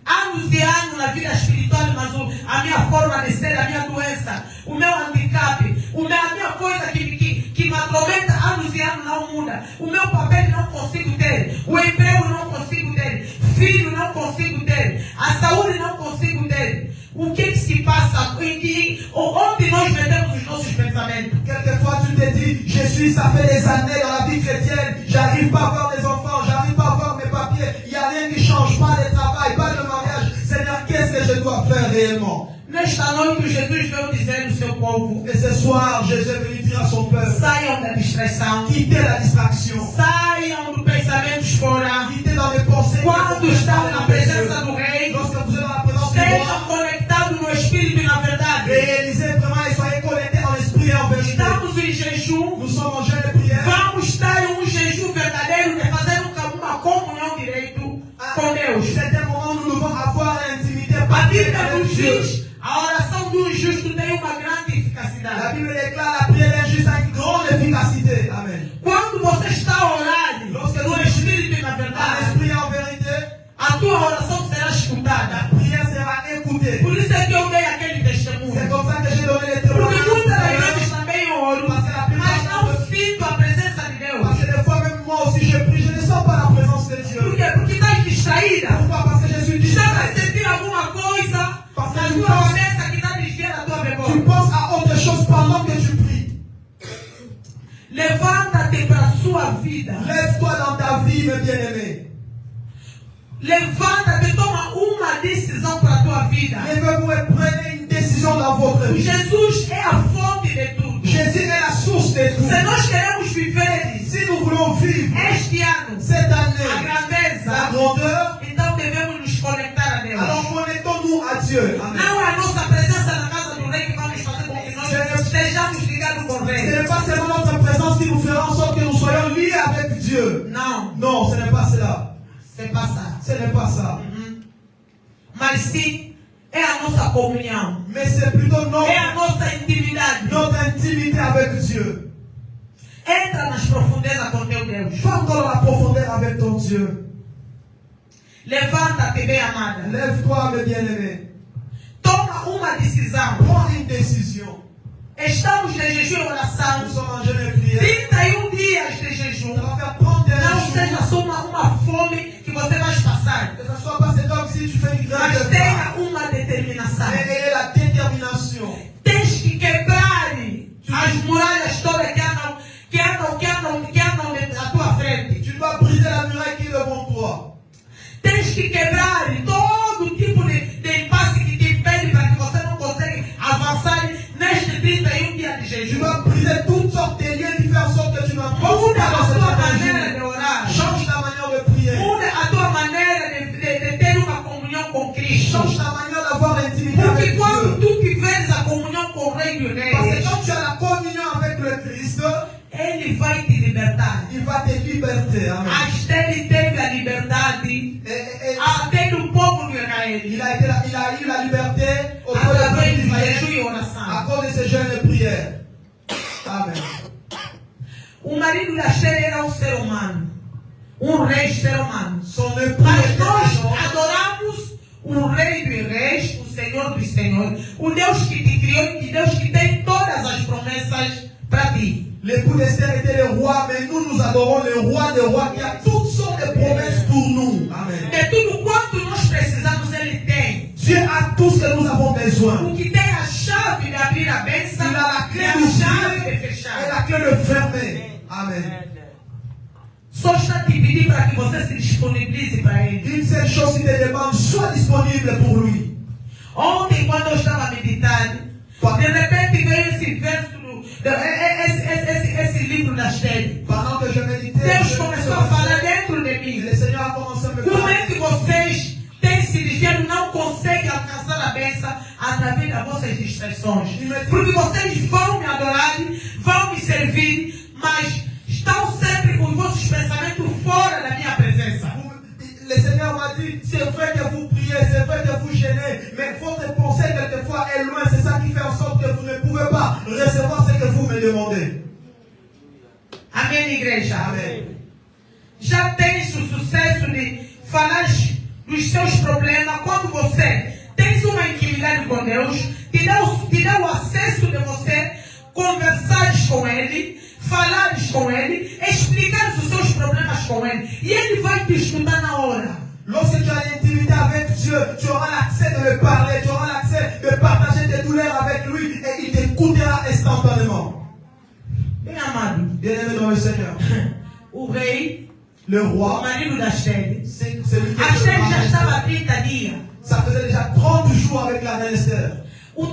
Anos e anos na vida espiritual, mas a minha forma de ser, a minha doença, o meu handicap, a minha coisa que me atormenta anos e anos não muda. O meu papel não consigo ter, o emprego não consigo ter, filho não consigo ter, a saúde não consigo ter. O que se passa? Onde nós metemos os nossos pensamentos? Quelquefois, tu te dis, je suis, ça fait des années dans la vie chrétienne, j'arrive pas à avoir des enfants, j'arrive pas à avoir mes papiers, il n'y a rien qui change, pas de travail, pas de mariage. Seigneur, qu'est-ce que je dois faire réellement? Nesta noite, Jesus veio dizer ao seu povo: Et ce soir, Jésus est venu dire à son peuple, saiam da distração, quittez la distraction, saiam do pensamentos fora. quittez dans les pensées. Quando estão na presença do Rei, Lorsque vous êtes dans la présence du estejam roi, conectados no Espírito e na verdade. réalisez vraiment et soyez connectés en esprit et en vérité. Estamos em jejum, Nous sommes en jeûne et prière. vamos estar em jejum verdadeiro de fazer uma comunhão direito com Deus. C'est un moment où nous devons avoir l'intimité A parfaite Bíblia avec nos Dieu. diz: a oração do justo tem uma grande La eficacidade. Bible déclare la prière d'un juste a une grande efficacité. Amen. Quando você está orando no Espírito e na En verdade, esprit et en vérité, a tua oração será escutada. la prière sera écoutée. Por isso é que eu dei aquele testemunho. C'est comme ça que j'ai donné les Porque témoignages. muitas das vezes também eu oro, mas não sinto a presença de Deus. Parce que des fois, même moi aussi, je prie, je ne sens pas la présence de Dieu. Por quê? Porque estás distraída. Pourquoi? Parce que je suis Estás a distrait. sentir alguma coisa Parce na que tu tua penses, cabeça que está desviando a tua tu memória. penses à autre chose pendant que tu pries. Levanta-te para a sua vida. Lève-toi dans ta vie, mes bien-aimés. Levanta-te, toma uma decisão para a tua vida. Levez-vous et prenez une décision dans votre vie. Jesus é a fonte de tudo. Jésus est la source de tout. Se nós queremos viver Si nous voulons vivre este ano cette a année la grandeza, grandeur, então devemos nos conectar a Deus. alors connectons-nous à Dieu. Amen. Não é a nossa presença na casa do rei que vamos fazer com que nós estejamos ligados com o Ce rei. n'est pas seulement notre présence qui nous fera en sorte que C'est pas ça. Ce n'est pas ça. Mas sim, é a nossa comunhão. Mais c'est plutôt É a nossa intimidade. notre intimité avec Dieu. Entra nas profundezas com teu Deus. Va dans la profondeur avec ton Dieu. Levanta-te, bem amada. Lève-toi, mes bien-aimés. Toma uma decisão. Prends une décision. Estamos de jejum e oração. Nous sommes en jeûne et prière. 31 dias de jejum. Ça va faire 31 Não jours. seja só uma fome que você vai passar. Que ce soit pas c'est comme si tu fais une grande Mas faim. tenha uma determinação. Mais ayez la détermination. Tens que quebrar as muralhas todas que andam à tua frente. Tu dois briser la muraille qui est devant toi. Tens que quebrar todo tipo de impasse que te impede para que você não consiga avançar neste 31 dias de Tu jejum. dois briser toutes sortes de liens qui font en sorte que tu n'avances Muda pas dans a cette tua maneira journée. de orar. Change ta manière de prier. Muda a tua maneira de ter uma comunhão com Cristo. Change ta manière d'avoir l'intimité Porque avec quando Dieu. tu tiveres a comunhão com o Rei dos Parce que Reis, quand tu as la communion avec le Christ, Ele vai te libertar. il va te liberter. Amen. Ele teve a liberdade Et até do povo de Israel. il a eu la liberté au cours de Através de Israël jejum e à oração. cause de ces jeûnes et prières. Amen. O marido da Esther era um ser humano. Rei ser humano. Son époux Mas était nós un homme. adoramos o Rei dos Reis, o Senhor dos Senhores, o Deus que te criou e Deus que tem todas as promessas para ti. L'époux d'Esther était le roi, mais nous adorons le roi des rois qui a toutes sortes de promesses pour nous. Amen. De tudo quanto nós precisamos, Ele tem. Dieu a tout ce que nous avons besoin. O que tem a chave de abrir a bênção Il a la e clé a chave de d'ouvrir et fechar. la clé de fermer. Amen. Só está te pedindo para que você se disponibilize para Ele. Une seule chose qui te demande, sois disponible pour lui. Ontem, quando eu estava meditando, de repente veio esse verso, esse livro da Esther. Pendant que je méditais, Deus começou a falar dentro de mim. le Seigneur a commencé à me Como é parler. que vocês têm se desviado, não conseguem alcançar a bênção através das vossas distrações? Porque vocês vão me adorar, vão me servir, mas estão sempre com os vossos pensamentos fora da minha presença. Le Seigneur m'a dit, c'est vrai que vous priez, c'est vrai que vous gênez, mais votre pensée quelquefois est loin. C'est ça qui fait en sorte que vous ne pouvez pas recevoir ce que vous me demandez. Amém, igreja? Amen. Já tens o sucesso de falar dos seus problemas quando você tens uma intimidade com Deus, te dá o acesso de você conversares com Ele, falares com Ele, explicares os seus problemas com Ele. E Ele vai te escutar na hora. Lorsque tu as l'intimité avec Dieu, tu auras l'accès de le parler, tu auras l'accès de partager tes douleurs avec lui et il t'écoutera instantanément. Bem amado, Bien-aimé dans le Seigneur, o rei, le o roi, marido da Esther, c'est celui qui a est Esther já le estava roi. há 30 dias. Ça faisait déjà 30 jours avec la reine Esther. O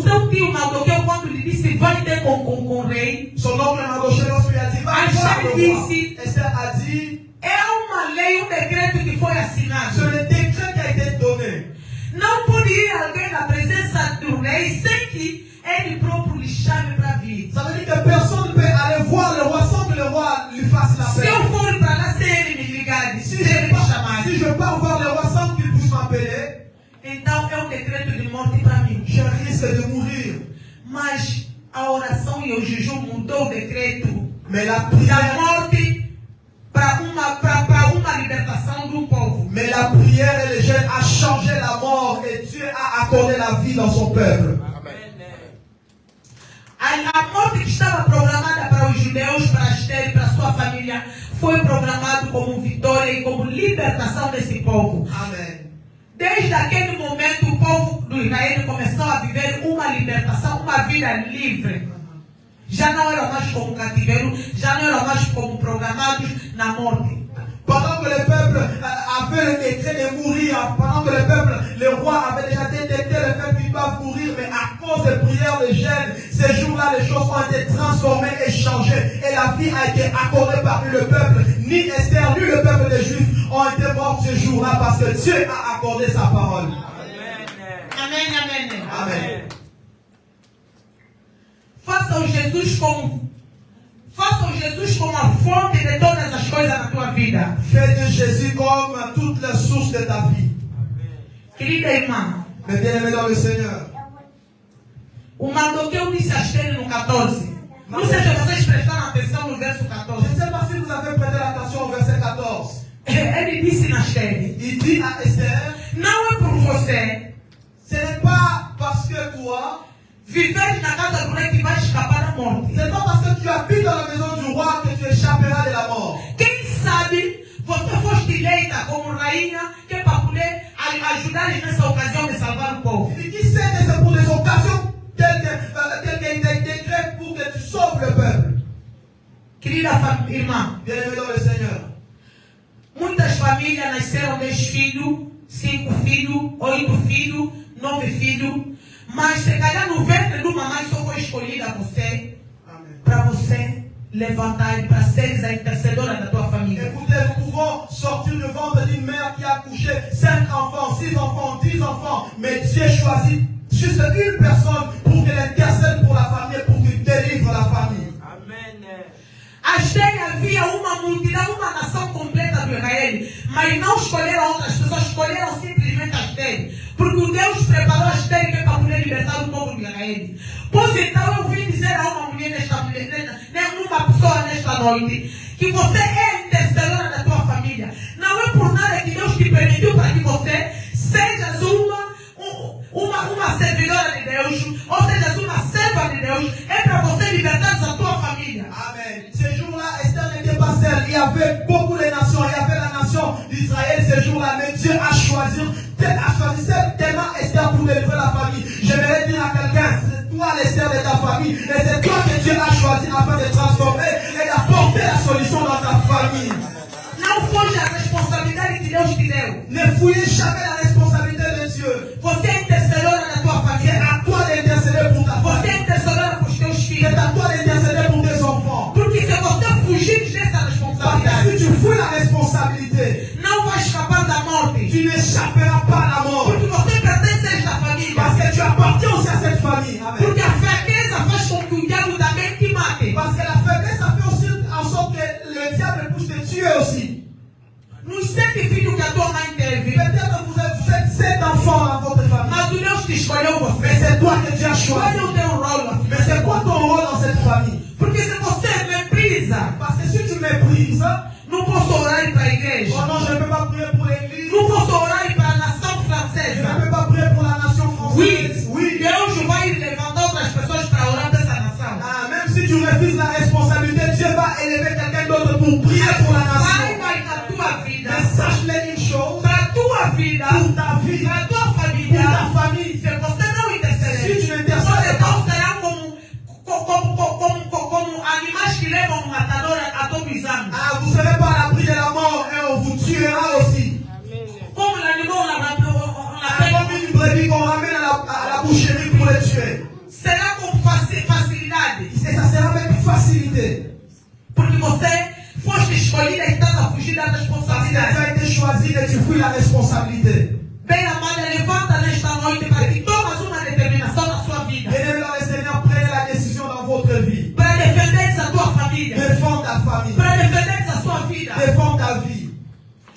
seu tio Mardoqueu, quando lhe disse vai ter com o rei, Son oncle Mardochée, lorsqu'il a dit, va Ah, voir le Esther roi. disse- Esther a dit, é uma lei, decreto que foi c'est assinado. le décret qui a été donné. Não pode ir alguém na presença do rei sem que ele próprio lhe chame para vir. Ça veut dire que personne ne peut aller voir le roi sans que le roi lui fasse Se l'appel. eu for para lá sem ele me ligar, Si sem ele me chamar, si je pars voir le roi sans qu'il puisse m'appeler, então é decreto de morte para mim. je risque de mourir. Mas a oração e o jejum mudou o decreto Mais la da prière, morte para uma libertação do povo. mais la prière et le jeûne a changé la mort et Dieu a accordé la vie dans son peuple. A morte que estava programada para os judeus, para Esther e para sua família, foi programado como vitória e como libertação desse povo. Amen. Desde aquele momento, o povo do Israel começou a viver uma libertação, uma vida livre. Já não era mais como cativeiro, já não era mais como programados na morte. Pendant que le peuple avait le décret de mourir, pendant que le peuple, le roi avait déjà détecté le fait qu'il va mourir, mais à cause des prières de jeûne, ces jours-là, les choses ont été transformées et changées. Et la vie a été accordée parmi le peuple. Ni Esther, ni le peuple des Juifs ont été morts ce jour-là parce que Dieu a accordé sa parole. Amém, amém. Amen. Faça o Jesus como a fonte de todas as coisas na tua vida. Fais de Jésus comme ta vie. Querida irmã, Mais bien-aimé dans le Seigneur, o Mardoqueu disse a Esther no 14. Não sei se vocês prestaram atenção no verso 14. je ne sais pas si vous avez prêté attention au verset 14. Ele disse na Esther: Il dit à Esther, não é por você ce n'est pas parce que toi, viver na casa do rei que vai escapar da morte. c'est pas parce que tu habites dans la maison du roi que tu échapperas de la mort. Quem sabe você foste eleita como rainha que é para poder ajudar nessa ocasião de salvar o povo. Et qui sait que c'est pour des occasions telles qu'il est décret pour que tu sauves le peuple. Querida irmã, Bien-aimé dans le Seigneur, muitas famílias nasceram 10 filhos, 5 filhos, 8 filhos, 9 filhos, mas se calhar no ventre de uma mãe só foi escolhida você, Amen. para você levantar e para seres a intercedora da tua família. Écoutez, nous pouvons sortir du ventre d'une mère qui a accouché 5 enfants, 6 enfants, 10 enfants, mais Dieu choisit juste une personne pour qu'elle intercède pour la famille, pour qu'il délivre la famille. A Esther havia uma multidão, uma nação completa do Israel, mas não escolheram outras pessoas, escolheram simplesmente a Esther, porque Deus preparou a Esther que é para poder libertar o povo de Israel. Pois então eu vim dizer a uma mulher uma pessoa nesta noite, que você é a intercessora da tua família. Não é por nada que Deus te permitiu para que você sejas uma servidora de Deus, ou sejas uma serva de Deus, é para você libertar a tua família. Amen. Ce jour-là, Esther n'était pas seule. Il y avait beaucoup de nations. Il y avait la nation d'Israël ce jour-là. Mais Dieu a choisi tellement Esther pour délivrer la famille. J'aimerais dire à quelqu'un, c'est toi l'Esther de ta famille. Et c'est toi que Dieu a choisi afin de transformer et d'apporter la solution dans ta famille. Não foge a responsabilidade que Deus te deu. Ne fouillez jamais la responsabilité de Dieu. Você é intercessora da tua C'est família. à toi d'intercéder pour ta Você é famille. intercessora para os teus C'est filhos. à toi d'intercéder pour tes enfants. Porque se você fugir dessa Parce que responsabilidade, si tu fouilles la responsabilité, não vai escapar da morte. tu n'échapperas pas à la mort. Porque você pertence a esta família. Parce que tu appartiens aussi à cette famille. Amen. Porque a fraqueza faz com que o diabo também te mate. Parce que la faiblesse a fait aussi en sorte que le diable puisse te tuer aussi. Nos 7 filhos que a tua mãe teve, Peut-être que vous êtes 7 enfants dans votre famille. mas o Deus te escolheu você. Mais c'est toi que Dieu a Qual choisi. é o teu rolo? Mais c'est quoi ton rôle dans cette famille? Porque se você meprisa, Parce que si tu méprises, não posso orar para a igreja. oh non, je ne peux pas prier pour l'église. Não posso orar para a nação Je ne francesa. peux pas prier pour la nation française. Oui, Deus vai levantar outras pessoas para orar para essa nação. Ah, même si tu refuses la responsabilité, Dieu va élever quelqu'un d'autre pour prier pour la nation. Saiba na tua vida, Mais sache-le une chose, para a tua vida, pour ta vie, para a tua pour família, ta famille, se você não interceder, si tu você n'intercèdes não pas, será como animais que levam um matador a todos os anos. ah, vous ne serez pas à l'abri de la mort et on vous tuera aussi. Como l'animal, on Ah, l'appelle, comme une brebis qu'on ramène à la boucherie pour les tuer. será com facilidade. Et ça sera avec facilité. Porque você foste escolhida e estás a fugir da Parce que tu responsabilidade. as été choisi et tu fuis la responsabilité. Bem, amada, levanta nesta noite para que tomas uma determinação na sua vida. Bien-aimés dans le Seigneur, prenez la décision dans votre vie. Para defender a tua família. Défends ta famille. Para defender a sua vida. Défends ta vie.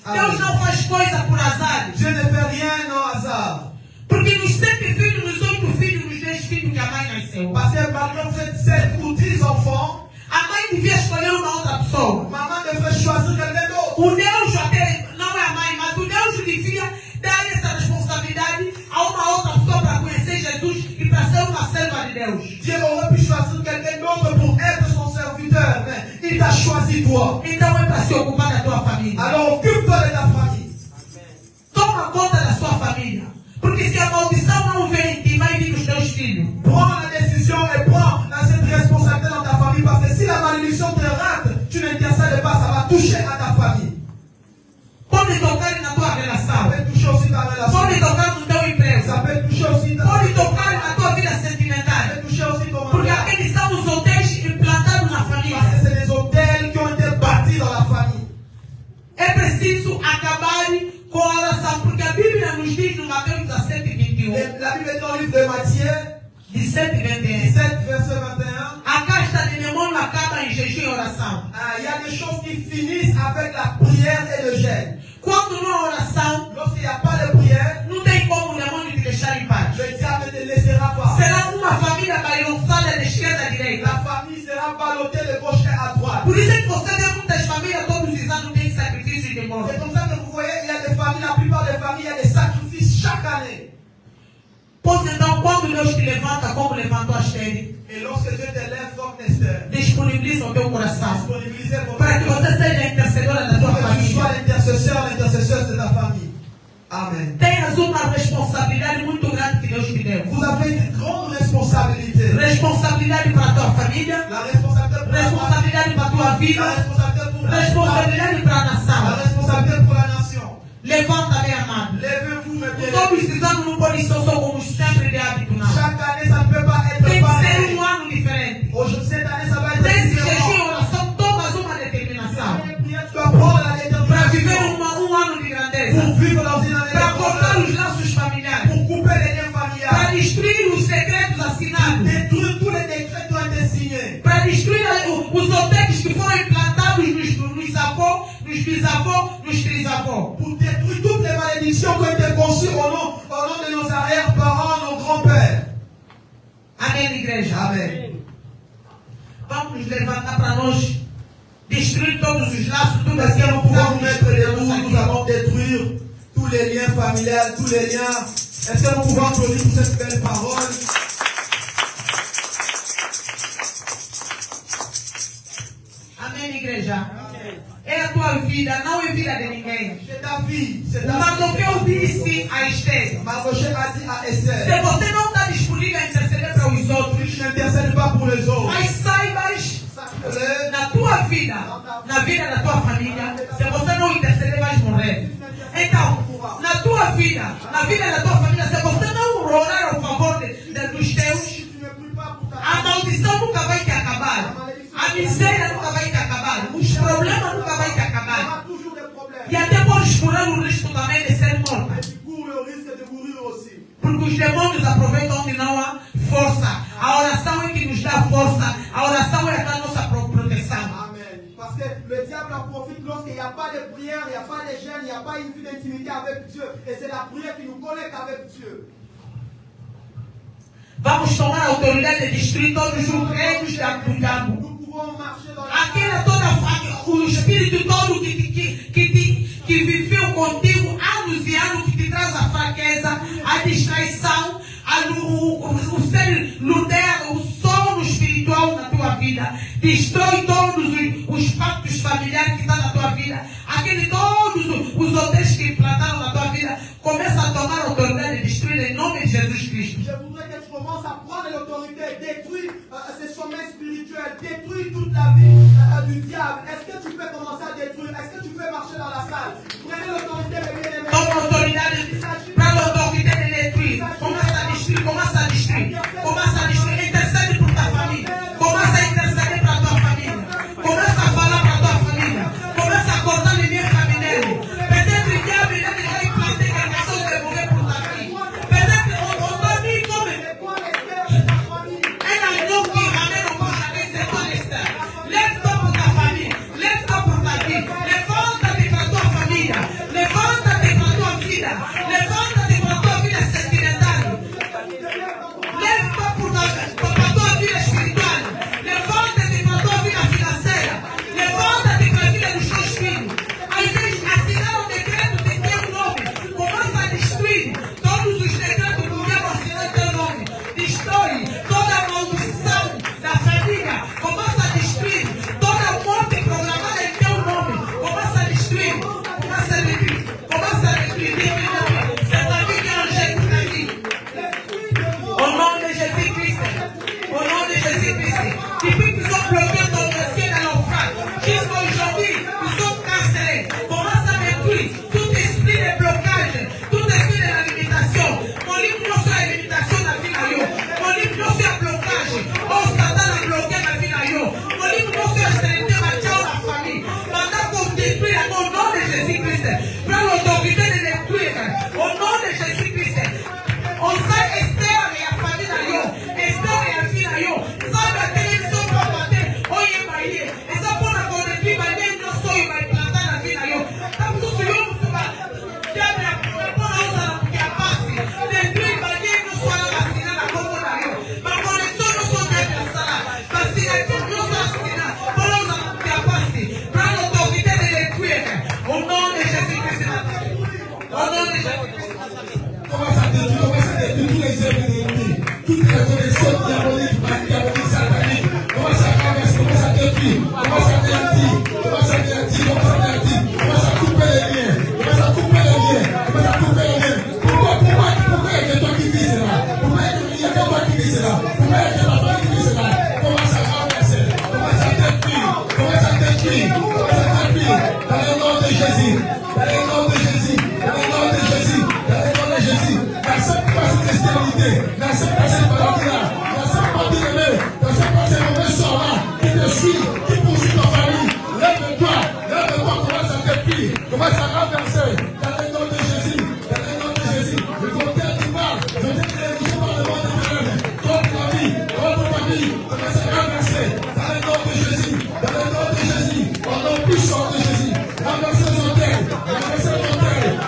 Deus Amen. não faz coisa por azar. Dieu ne fait rien au hasard. Porque nos 7 filhos, nos 8 filhos, nos 10 filhos que a mãe nasceu, Parce que malgré vous êtes 7 ou 10 enfants, a mãe devia escolher uma outra pessoa. maman devrait choisir quelqu'un d'autre. O Deus até, não é a mãe, mas o Deus devia dar essa responsabilidade a uma outra pessoa para conhecer Jesus e para ser uma serva de Deus. Dieu aurait pu choisir quelqu'un d'autre pour être son serviteur, mais il t'a choisi toi. Então é para se ocupar da tua família. Alors occupe-toi de ta famille. Toma conta da sua família. Porque se a maldição não vem em ti, vai vir nos teus filhos. Prends la décision et prends cette responsabilité dans ta famille. Parce que si la malédiction te rate, tu n'intercèdes pas, ça va toucher à ta famille. Pode tocar na tua Ça relação. peut toucher aussi ta relation. Pode tocar no teu emprego. Ça peut toucher aussi ta Pode tocar na tua vida Ça sentimental. peut toucher aussi ton Porque mariage. aqueles são os hotéis implantados na Parce família. que c'est des hôtels qui ont été bâtis dans la famille. É preciso acabar com a oração. Porque a Bíblia nos diz no Mateus 17:21. Et la Bible est dans le livre de Matthieu, 17:21. 7, verset 21. A casta de demônio acaba em jejum e oração. Il y a des choses qui finissent avec la prière et le jeûne. Quando não há oração, Lorsqu'il n'y a você vê muitas famílias todos os anos tem sacrifício de morte. C'est comme ça que vous voyez, il y a des familles, la plupart des familles, il y a des sacrifices chaque année. Pois então, quando Deus te levanta, como levantou Esther, Et lorsque Dieu te lève comme Esther, disponibiliza o teu coração disponibilisez votre para que você seja intercedora da tua pour que tu família. sois l'intercesseur, l'intercesseuse de ta famille. Amen. Tenhas uma responsabilidade muito grande que Deus te deu. Vous avez une grande responsabilité. Responsabilidade para a tua família, La responsabilité pour la famille, responsabilidade para a tua la vida, responsabilité pour la responsabilidade para a la nação. responsabilité pour la nation. Levanta, meu amado. Levez-vous, mes bien-aimés. Todos os anos não pode ser só como sempre de hábito, não. Chaque année, ça ne peut pas être Tem que ser pareil. ano diferente. Aujourd'hui, cette année, ça va être Nesse jejum e différent. oração, tomas uma determinação Tu dois prendre la para viver détermination ano de grandeza, pour vivre dans une année para de cortar bonheur, os laços familiares, pour couper les liens para familiales, destruir os decretos assinados, détruire tous les décrets qui ont été signés, para destruir os hotéis que foram implantados nos avós, nos bisavós, nos trisavós. pour détruire toutes les malédictions qui ont été conçues au nom de nos arrière-parents, nos grands-pères. Amém, igreja? Amen. Vamos nos levantar para nós destruir todos os laços, tudo Est-ce que aquilo nous que pouvons nous mettre debout? Nous nous allons détruire tous les liens familiales, tous les liens. Est-ce que nous pouvons applaudir pour cette belle parole? Amém, igreja? É a tua vida, não é vida de ninguém. C'est ta vie, c'est O ta Mardoqueu vie. disse a Esther: Mardochée a dit à Esther, se você não está disponível a interceder para os outros, tu n'intercèdes pas pour les autres. mas saibas Sache-le, na tua vida, na vida da tua família, se você não interceder, vais morrer. Então, na tua vida, na vida da tua família, se você não orar ao favor dos teus, si tu ne pries pas pour ta a maldição nunca vai te acabar. A miséria nunca vai te acabar. Os problemas nunca vai te il y acabar. aura toujours des problèmes. E até podes correr o risco também de ser morta. Et tu cours le risque de mourir aussi. Porque os demônios aproveitam onde não há força. A oração é que nos dá força. A oração é a nossa proteção. Amen. Parce que le diable en profite lorsqu'il n'y a pas de prière, il n'y a pas de jeûne, il n'y a pas une vie d'intimité avec Dieu. Et c'est la prière qui nous connecte avec Dieu. Vamos tomar a autoridade de destruir todos os reinos do diabo. Nous pouvons marcher dans Aquela o espírito todo que viveu contigo anos e anos, que te traz a fraqueza, a distraição, o ser lunar, o sono espiritual na tua vida. Destrói todos os pactos familiares que estão na tua vida. Todos os hotéis que implantaram na tua vida. Começa a tomar a autoridade de destruir em nome de Jesus Cristo. Je voudrais que tu commences à prendre l'autorité, détruire ces sommets spirituels, détruire toute la vie du diable. Est-ce que tu peux commencer à détruire? Est-ce que tu peux marcher dans la salle? Prenez l'autorité, mes bien-aimés. Toma autoridade, prends l'autorité de détruire. Começa a destruir, começa a destruir. Começa a destruir. Intercede por tua família. Começa a interceder para a tua família. Começa a falar para a tua família. Começa a cortar o linha familiar. Peut-être o diabo il a implanté quelque chose de mauvais pour ta vie. Peut-être on t'a mis comme un agneau qui ramène au paradis, c'est ton estar. Lève-toi pour ta famille. Lève-toi brisées de l'ennemi. Toutes les connexions diaboliques, sataniques, commence à traverser, commence à détruire, commence à anéantir, commence à anéantir, commence à couper les liens, commence à couper les liens, commence à couper les liens. Pourquoi il y a que toi qui vis cela? Pourquoi il y a que toi qui vis cela? Pourquoi il y a que ta femme qui vit cela? Commence à renverser, commence à détruire, commence à détruire, commence à détruire, dans le nom de Jésus, dans le nom de Jésus, dans le nom de Jésus, dans le nom de Jésus. N'accepte pas cette stérilité, n'accepte pas cette maladie-là, n'accepte pas de l'aimer, n'accepte pas ces mauvais sorts-là qui te suivent, qui poursuivent ta famille. Lève-toi, commence à détruire, commence à renverser, dans le nom de Jésus, dans le nom de Jésus. Le contraire du mal, je t'ai dirigé par le monde éternel, contre la vie, contre ta vie, commence à renverser, dans le nom de Jésus, dans le nom de Jésus, au nom puissant de Jésus, renverser les hôtels,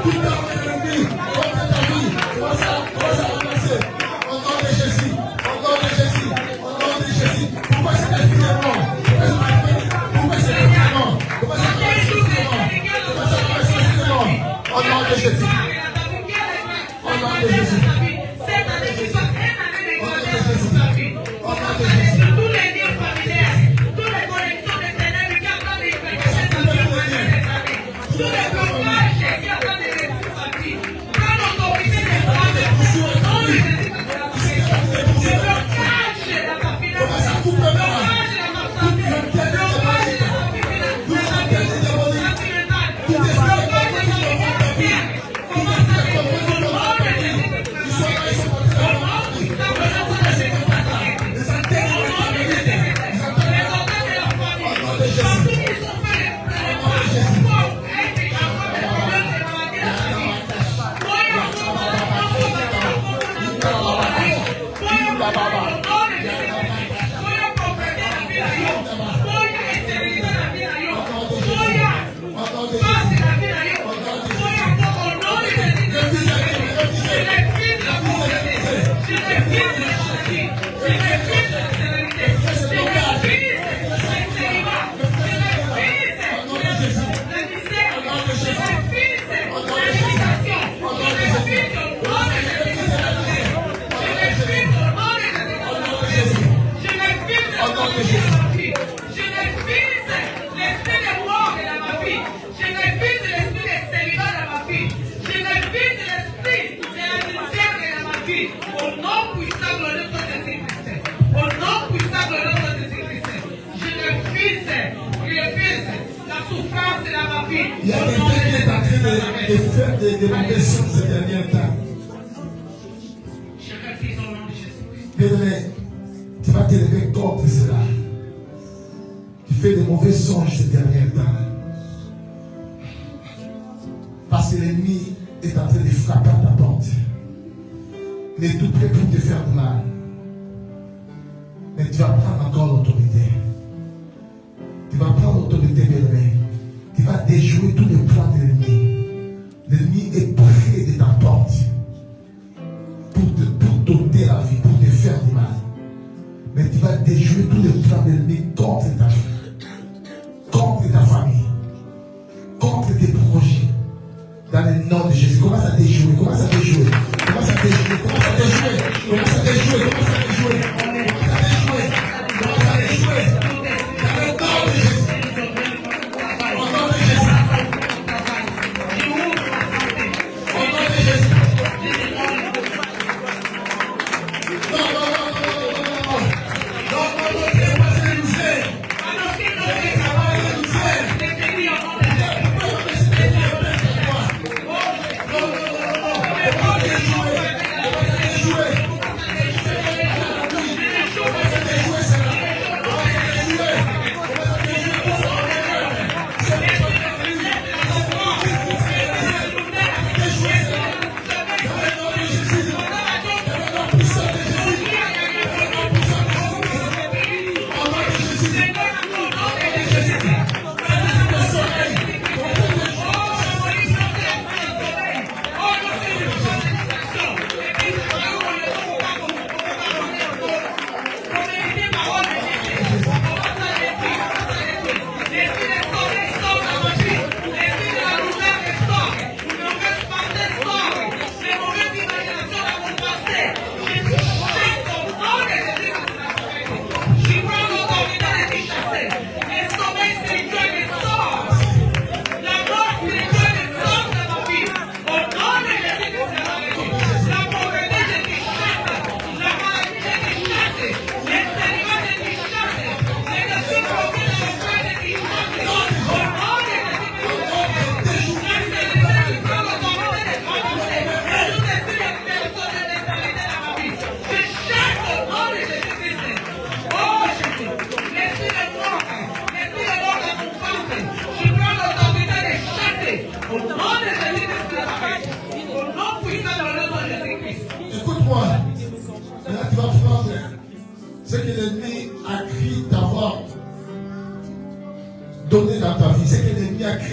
toute arme de l'ennemi, contre ta vie, commence à renverser, au nom de Jésus, au nom de Jésus, au nom de Jésus. Pourquoi c'est définitivement? Pourquoi c'est définitivement? Pourquoi c'est définitivement? Pourquoi c'est définitivement? Au nom de Jésus. Au nom de Jésus. Cette année qui soit une année de grandeur dans ta vie. Au nom de Jésus. Tous les liens familiaux, toutes les connexions de ténèbres qui attendent de pécher ta vie pendant des années. Tous les blocages qui attendent de réduire ta vie. Prends l'autorité des droits de Dieu. Au nom de Jésus, parce que la vie est des blocages dans ta vie. Blocages dans ta santé. Blocages dans ta vie. Il y a quelqu'un qui est en train de faire des mauvaises choses ces derniers temps. Bien-aimé, tu vas te lever contre cela. Tu fais des mauvais songes ces derniers temps. Parce que l'ennemi est en train de frapper à ta porte. Il est tout prêt pour te faire du mal. Mais tu vas prendre encore l'autorité. Tu vas prendre l'autorité, bien-aimé. Tu vas déjouer tous les plans de l'ennemi. L'ennemi est près de ta porte pour t'ôter la vie, pour te faire du mal. Mais tu vas déjouer tous les plans de l'ennemi contre ta vie, contre ta famille, contre tes projets. Dans le nom de Jésus, commence à déjouer, commence à déjouer, commence à déjouer, commence à déjouer, commence à déjouer, commence à déjouer, commence à déjouer, commence à déjouer. Dans le nom de Jésus.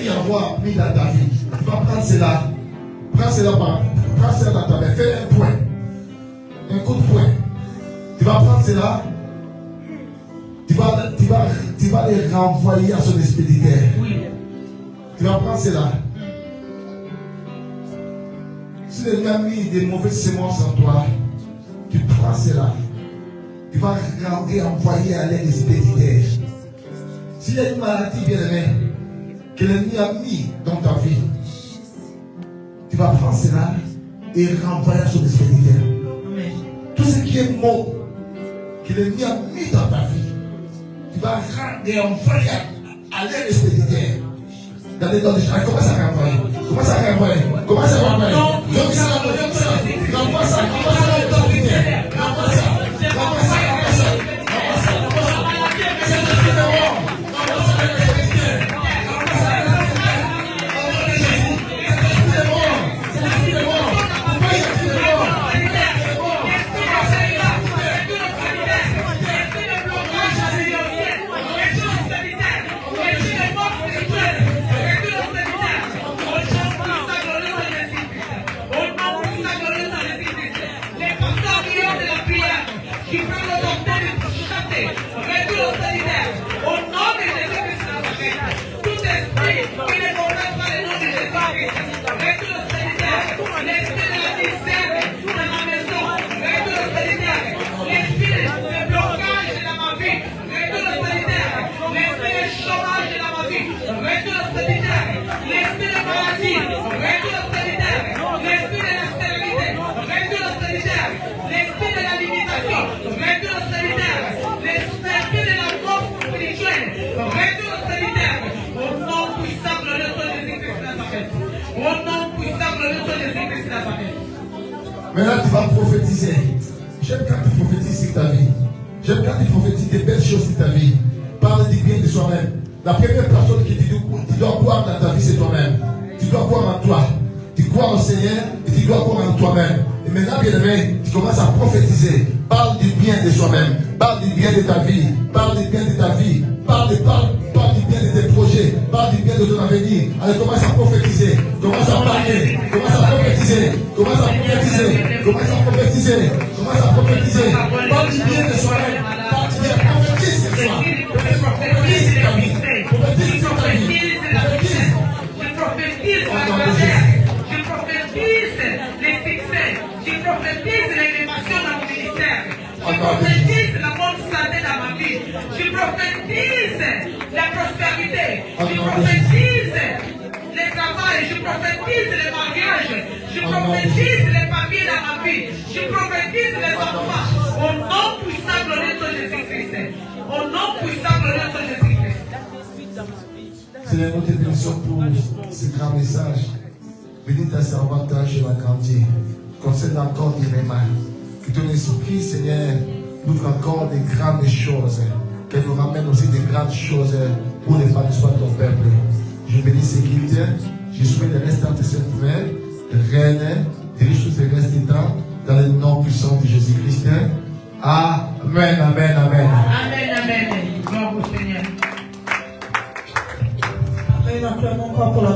que Yahweh a mis dans ta vie, tu vas prendre cela. Prends cela dans ta main. Fais un point. Un coup de poing. Tu vas prendre cela. Tu vas les renvoyer à son expéditeur. Oui. Tu vas prendre cela. Si l'ennemi a mis des mauvaises semences en toi, tu prends cela. Tu vas renvoyer à l'aide expéditeur. S'il y a une maladie bien aimée que l'ennemi a mis dans ta vie, tu vas prendre cela et renvoyer à son expéditeur. Tout ce qui est mot que l'ennemi a mis dans ta vie, tu vas renvoyer à l'aide expéditeur. Dans les dons de Jésus, commence à renvoyer. Commence à renvoyer. Commence à renvoyer. Renvoie ça. Renvoie ça. Renvoie ça. Maintenant, tu vas prophétiser. J'aime quand tu prophétises sur ta vie. J'aime quand tu prophétises des belles choses sur ta vie. Parle du bien de soi-même. La première personne qui tu dois croire dans ta vie, c'est toi-même. Tu dois croire en toi. Tu crois au Seigneur et tu dois croire en toi-même. Et maintenant, bien aimé, tu commences à prophétiser. Parle du bien de soi-même. Parle du bien de ta vie. Parle du bien de ta vie. Parle du bien de tes projets. Parle du bien de ton avenir. Allez, commence à prophétiser. Commence à parler. Commence à prophétiser. Commence à prophétiser. Commence à prophétiser. Commence à prophétiser. Parle du bien de soi-même. Parle du bien. Prophétise sur toi. Prophétise sur ta vie. Prophétise sur ta vie. Prophétise. Je prophétise la carrière. Je prophétise les succès. Je prophétise l'élévation dans mon ministère. Je prophétise la bonne santé dans ma vie. Je prophétise la prospérité. Je prophétise le travail. Je prophétise le mariage. Je prophétise les familles dans ma vie. Je prophétise les enfants. Au nom puissant glorieux de Jésus-Christ. Au nom puissant glorieux de Jésus-Christ. Seigneur, nous te bénissons pour ce grand message. Bénis ta servante je la grandir. Concerne encore des mains. Que ton esprit, Seigneur, nous ouvre encore des grandes choses. Qu'elle nous ramène aussi des grandes choses pour les épanouissement de ton peuple. Je bénis ces guides. Je souhaite le reste de cette main. Reine, dirige tous les restes du temps. Dans le nom puissant de Jésus-Christ. Amen, amen, amen. Amen, amen. Gloire au Seigneur. Amen.